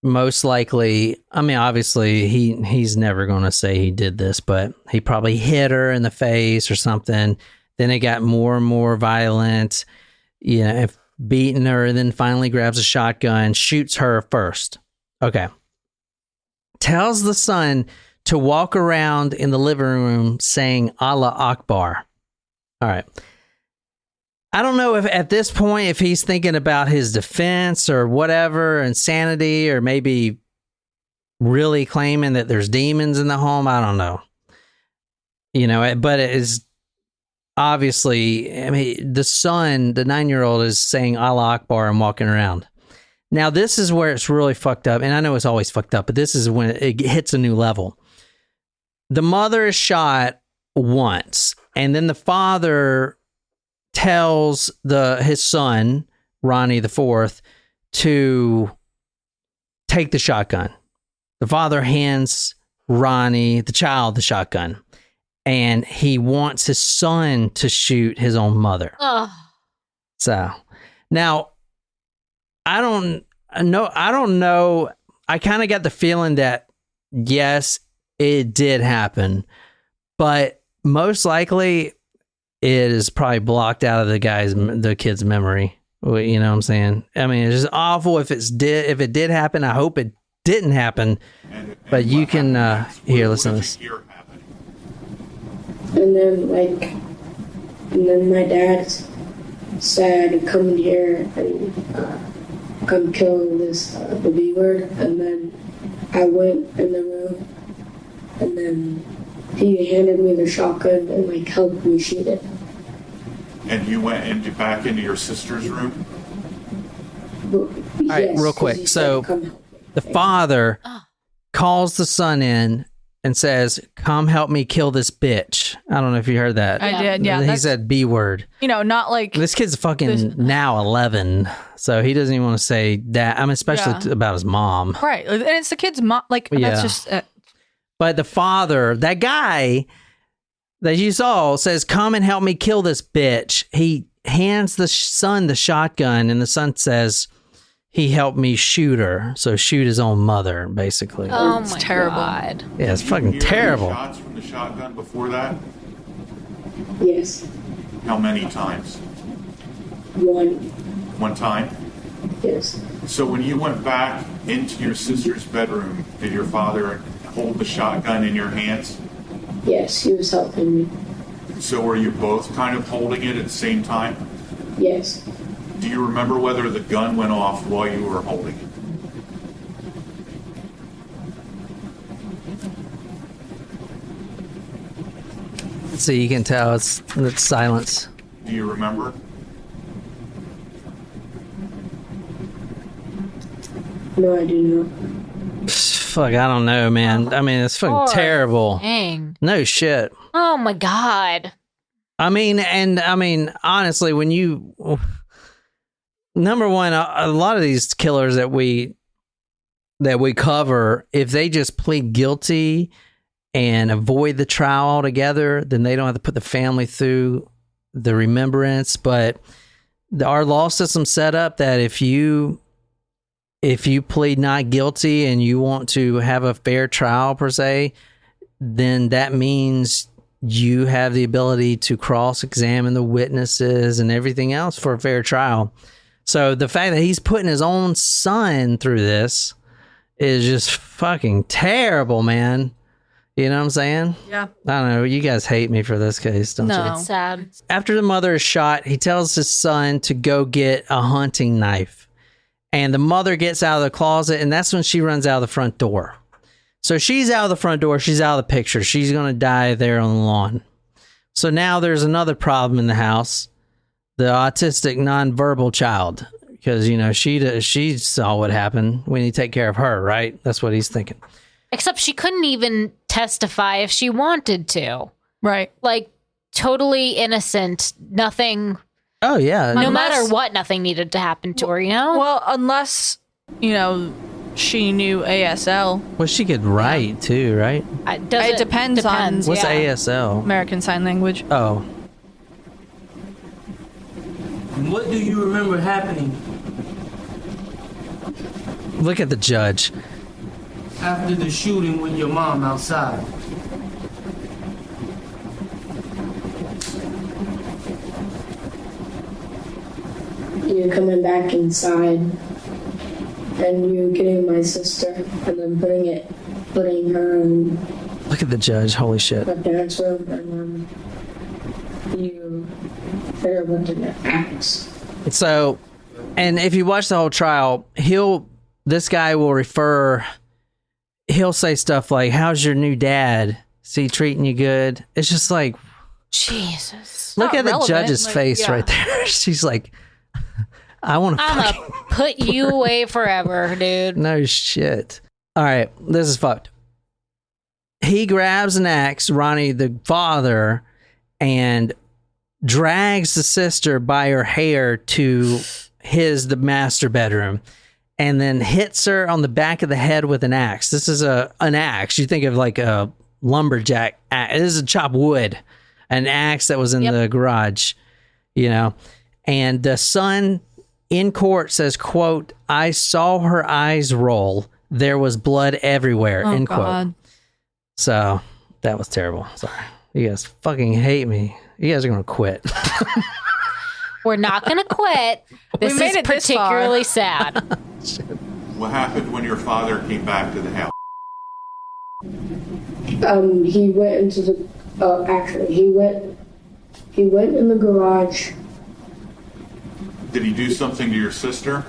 most likely, I mean, obviously he's never going to say he did this, but he probably hit her in the face or something. Then it got more and more violent, beating her, then finally grabs a shotgun, shoots her first. Okay. Tells the son to walk around in the living room saying Allah Akbar. All right. I don't know if at this point, if he's thinking about his defense or whatever, insanity, or maybe really claiming that there's demons in the home. I don't know. But it is obviously, I mean, the son, the 9-year-old, is saying Allah Akbar and walking around. Now, this is where it's really fucked up. And I know it's always fucked up, but this is when it hits a new level. The mother is shot once, and then the father tells his son, Ronnie IV, to take the shotgun. The father hands Ronnie, the child, the shotgun, and he wants his son to shoot his own mother. Oh. So now I don't know. I kind of got the feeling that yes, it did happen, but most likely it is probably blocked out of the kid's memory. You know what I'm saying? I mean, it's just awful if it did happen. I hope it didn't happen. But you can listen to this. And then my dad said, "Come in here and come kill the B word." And then I went in the room, and then he handed me the shotgun and helped me shoot it. And you went back into your sister's room? All right, real quick. So the father calls the son in and says, "Come help me kill this bitch." I don't know if you heard that. I did, yeah. He said B word. Not like... This kid's fucking now 11, so he doesn't even want to say that. I mean, especially about his mom. Right, and it's the kid's mom. That's just... But the father, that guy that you saw, says, "Come and help me kill this bitch." He hands the son the shotgun, and the son says, "He helped me shoot her." So shoot his own mother, basically. Oh, it's my terrible. God. Yeah, it's fucking terrible. Shots from the shotgun before that? Yes. How many times? One time? Yes. So when you went back into your sister's bedroom, did your father hold the shotgun in your hands? Yes, he was helping me. So were you both kind of holding it at the same time? Yes. Do you remember whether the gun went off while you were holding it? So you can tell it's silence. Do you remember? No, I do not. Fuck, I don't know, man. I mean, it's fucking terrible. Dang. No shit. Oh my God. I mean, honestly, when you... Number one, a lot of these killers that we cover, if they just plead guilty and avoid the trial altogether, then they don't have to put the family through the remembrance. But our law system's set up that if you plead not guilty and you want to have a fair trial per se, then that means you have the ability to cross-examine the witnesses and everything else for a fair trial. So the fact that he's putting his own son through this is just fucking terrible, man. You know what I'm saying? Yeah. I don't know. You guys hate me for this case, don't you? It's sad. After the mother is shot, he tells his son to go get a hunting knife. And the mother gets out of the closet, and that's when she runs out of the front door. So she's out of the front door. She's out of the picture. She's going to die there on the lawn. So now there's another problem in the house. The autistic nonverbal child, because, she saw what happened. We need to take care of her, right? That's what he's thinking. Except she couldn't even testify if she wanted to. Right. Totally innocent. Nothing. Oh, yeah. No matter what, nothing needed to happen to her, Well, unless, she knew ASL. Well, she could write, too, right? It depends on... What's ASL? American Sign Language. Oh. What do you remember happening Look at the judge. after the shooting with your mom outside? You coming back inside, and you getting my sister, and then putting her in Look at the judge. Holy shit. my parents' room, and then you hit her with an axe. So, and if you watch the whole trial, this guy will he'll say stuff like, "How's your new dad? Is he treating you good?" It's just like, Jesus. look at the judge's like, face yeah. right there. She's like, I want to I'm gonna put you away forever, dude. No shit. All right, this is fucked. He grabs an axe, Ronnie, the father, and drags the sister by her hair to the master bedroom, and then hits her on the back of the head with an axe. This is an axe. You think of like a lumberjack axe. This is a chopped wood, an axe that was in the garage, And the son in court says, quote, "I saw her eyes roll. There was blood everywhere," end quote. So that was terrible. Sorry. You guys fucking hate me. You guys are going to quit. We're not going to quit. This made is it this far. particularly sad. What happened when your father came back to the house? He went into the, he went in the garage. Did he do something to your sister?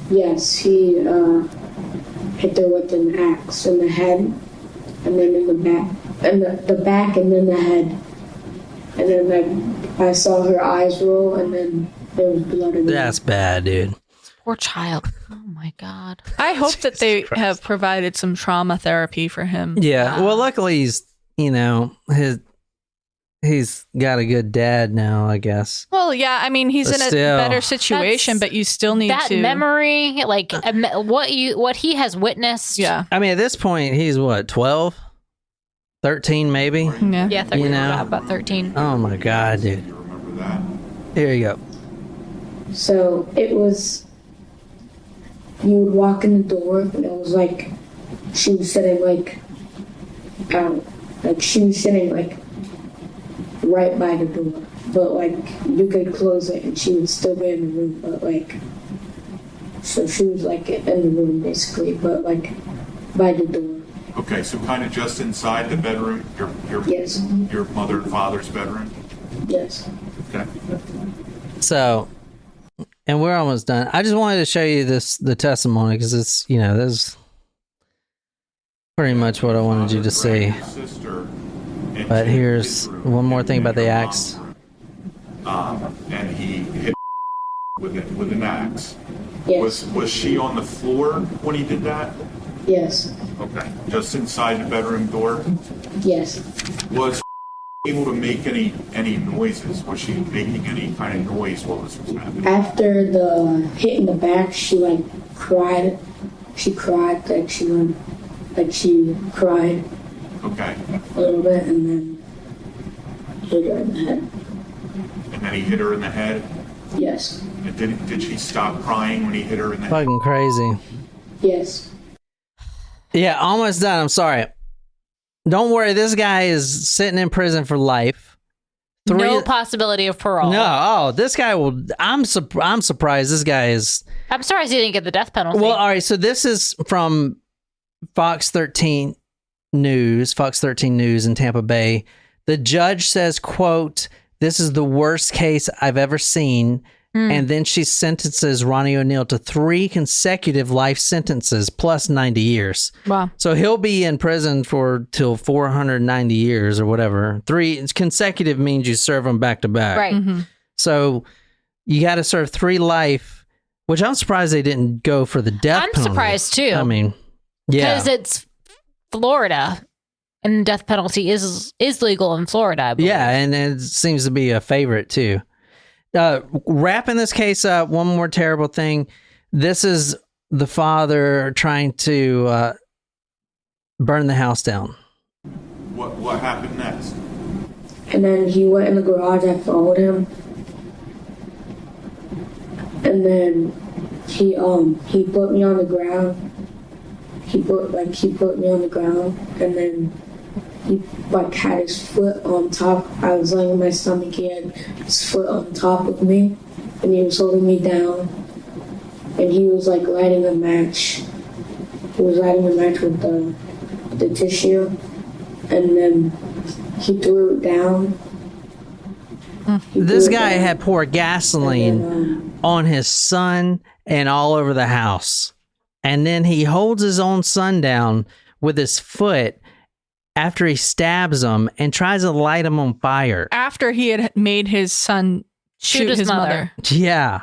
Yes, he hit her with an axe in the head, and then in the back, and the back, and then the head. And then I saw her eyes roll, and then there was blood in That's bad, dude. Poor child. Oh my God. I hope that they have provided some trauma therapy for him. Yeah. Well, luckily he's got a good dad now, I guess. Well, yeah. I mean, he's But in still. a better situation, but you still need That to memory, like what he has witnessed. Yeah. I mean, at this point, he's what, 12? 13 maybe? Yeah. Yeah, 13, about 13. Oh my God, dude. You remember that? Here you go. So it was, you would walk in the door, and it was like she was sitting right by the door, but like you could close it and she would still be in the room, but like, so she was like in the room basically, but like by the door. Okay, so kind of just inside the bedroom, Yes. your mother and father's bedroom? Yes. Okay. So, and we're almost done. I just wanted to show you the testimony because it's, this is pretty much what I wanted you to see. But here's one more thing about the axe. And he hit with an axe. Yes. Was she on the floor when he did that? Yes. Okay. Just inside the bedroom door? Yes. Was able to make any noises? Was she making any kind of noise while this was happening? After the hit in the back, she like cried. She cried, she cried Okay. a little bit, and then hit her in the head. And then he hit her in the head? Yes. And did she stop crying when he hit her in the head? Fucking crazy. Yes. Yeah, almost done. I'm sorry. Don't worry. This guy is sitting in prison for life. No possibility of parole. No. Oh, this guy will. I'm surprised. This guy is. I'm surprised he didn't get the death penalty. Well, all right. So this is from Fox 13 News in Tampa Bay. The judge says, quote, "This is the worst case I've ever seen." And then she sentences Ronnie O'Neal to 3 consecutive life sentences plus 90 years. Wow. So he'll be in prison till 490 years or whatever. 3 consecutive means you serve them back to back. Right. Mm-hmm. So you got to serve 3 life, which I'm surprised they didn't go for the death penalty. I'm surprised too. I mean, yeah. Because it's Florida and the death penalty is legal in Florida, I believe. Yeah, and it seems to be a favorite too. Wrapping this case up, one more terrible thing. This is the father trying to burn the house down. What happened next? And then he went in the garage. I followed him, and then he put me on the ground. He put me on the ground, and then he had his foot on top. I was laying on my stomach. He had his foot on top of me, and he was holding me down. And he was lighting a match. He was lighting a match with the tissue, and then he threw it down. This guy had poured gasoline on his son and all over the house. And then he holds his own son down with his foot after he stabs him and tries to light him on fire. After he had made his son shoot his mother. Yeah.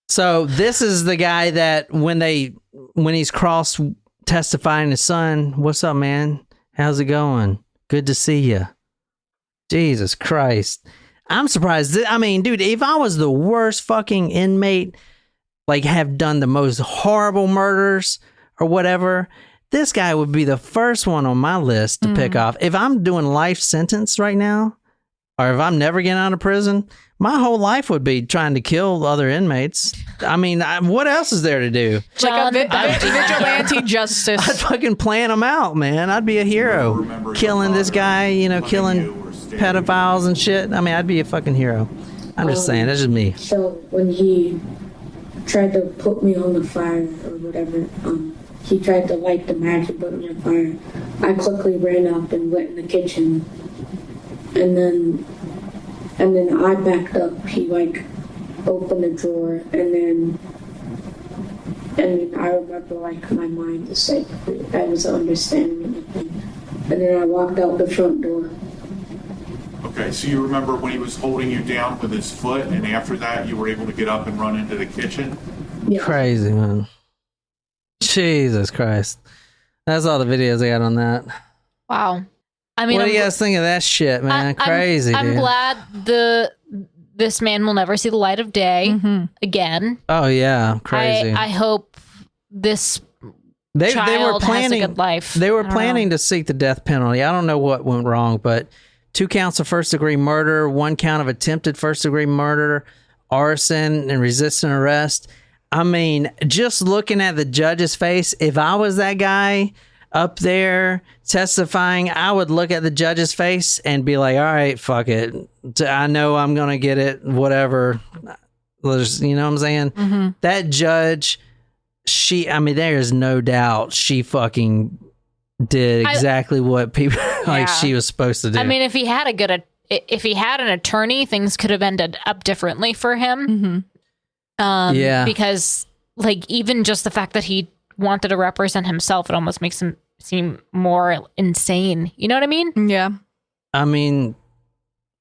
So this is the guy that when he's cross testifying his son, what's up, man? How's it going? Good to see you. Jesus Christ. I'm surprised. I mean, dude, if I was the worst fucking inmate, like have done the most horrible murders or whatever, this guy would be the first one on my list to pick off. If I'm doing life sentence right now, or if I'm never getting out of prison, my whole life would be trying to kill other inmates. I mean, what else is there to do? Like a vigilante justice. I'd fucking plan them out, man. I'd be a hero. Killing this guy, killing pedophiles and shit. I mean, I'd be a fucking hero. I'm just saying, that's just me. So when he tried to put me on the fire or whatever, he tried to light the match and put me on fire. I quickly ran up and went in the kitchen, and then I backed up. He opened the drawer, and then I remember my mind is I was understanding everything, and then I walked out the front door. Okay, so you remember when he was holding you down with his foot, and after that you were able to get up and run into the kitchen? Yeah. Crazy, man. Jesus Christ. That's all the videos I got on that. Wow. I mean, what do you guys think of that shit, man? Crazy, I'm dude. glad this man will never see the light of day again. Oh, yeah. Crazy. I hope this they child were planning, has a good life. They were planning to seek the death penalty. I don't know what went wrong, but 2 counts of first-degree murder, 1 count of attempted first-degree murder, arson, and resisting arrest. I mean, just looking at the judge's face, if I was that guy up there testifying, I would look at the judge's face and be like, all right, fuck it. I know I'm going to get it, whatever. You know what I'm saying? Mm-hmm. That judge, there's no doubt she fucking did exactly what people she was supposed to do. I mean, if he had an attorney, things could have ended up differently for him. Mm-hmm. Because even just the fact that he wanted to represent himself, it almost makes him seem more insane. You know what I mean? Yeah. I mean,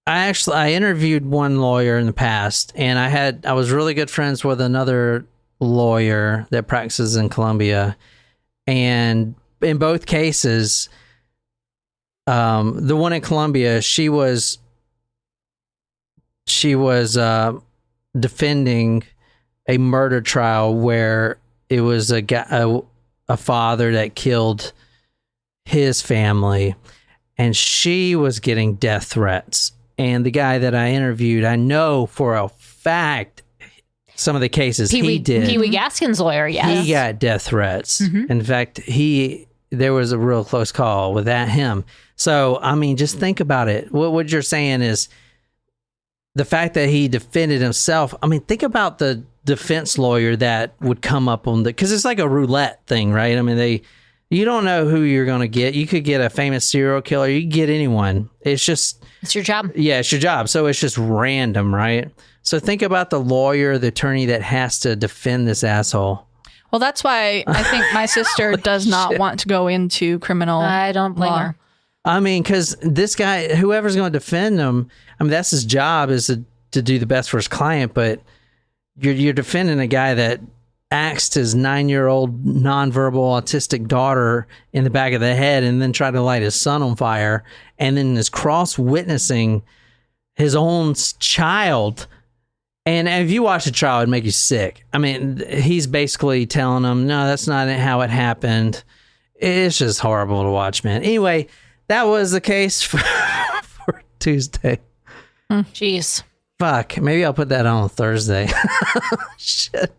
I interviewed one lawyer in the past, and I was really good friends with another lawyer that practices in Colombia, and in both cases, the one in Colombia, she was defending a murder trial where it was a father that killed his family, and she was getting death threats. And the guy that I interviewed, I know for a fact some of the cases he did. Pee Wee Gaskin's lawyer, yes. He got death threats. Mm-hmm. In fact, there was a real close call with him. So, I mean, just think about it. What you're saying is the fact that he defended himself. I mean, think about the defense lawyer that would come up on because it's like a roulette thing, right? I mean, you don't know who you're going to get. You could get a famous serial killer. You could get anyone. It's your job. Yeah, it's your job. So it's just random, right? So think about the lawyer, the attorney that has to defend this asshole. Well, that's why I think my sister does not want to go into criminal I don't blame law. her. I mean, because this guy, whoever's going to defend him, I mean, that's his job is to do the best for his client, but you're defending a guy that axed his 9-year-old nonverbal autistic daughter in the back of the head and then tried to light his son on fire, and then is cross-witnessing his own child. And if you watch the trial, it'd make you sick. I mean, he's basically telling him, no, that's not how it happened. It's just horrible to watch, man. Anyway, that was the case for Tuesday. Jeez. Fuck. Maybe I'll put that on Thursday. Shit.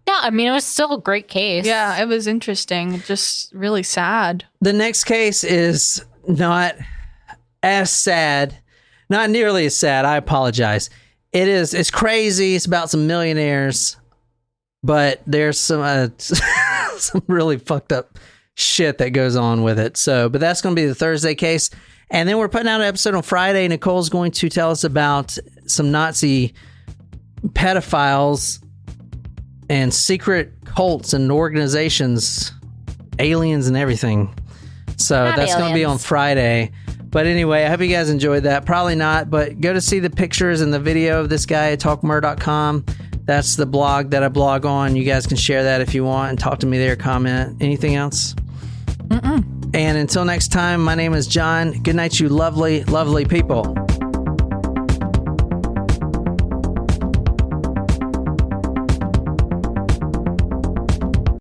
Yeah, I mean, it was still a great case. Yeah, it was interesting. Just really sad. The next case is not as sad. Not nearly as sad. I apologize. It's crazy. It's about some millionaires, but there's some some really fucked up shit that goes on with it. But that's going to be the Thursday case. And then we're putting out an episode on Friday. Nicole's going to tell us about some Nazi pedophiles and secret cults and organizations, aliens and everything. So Not that's going to be on aliens. Friday. But anyway, I hope you guys enjoyed that. Probably not, but go to see the pictures and the video of this guy at talkmurder.com. That's the blog that I blog on. You guys can share that if you want and talk to me there, comment. Anything else? And until next time, my name is John. Good night, you lovely, lovely people.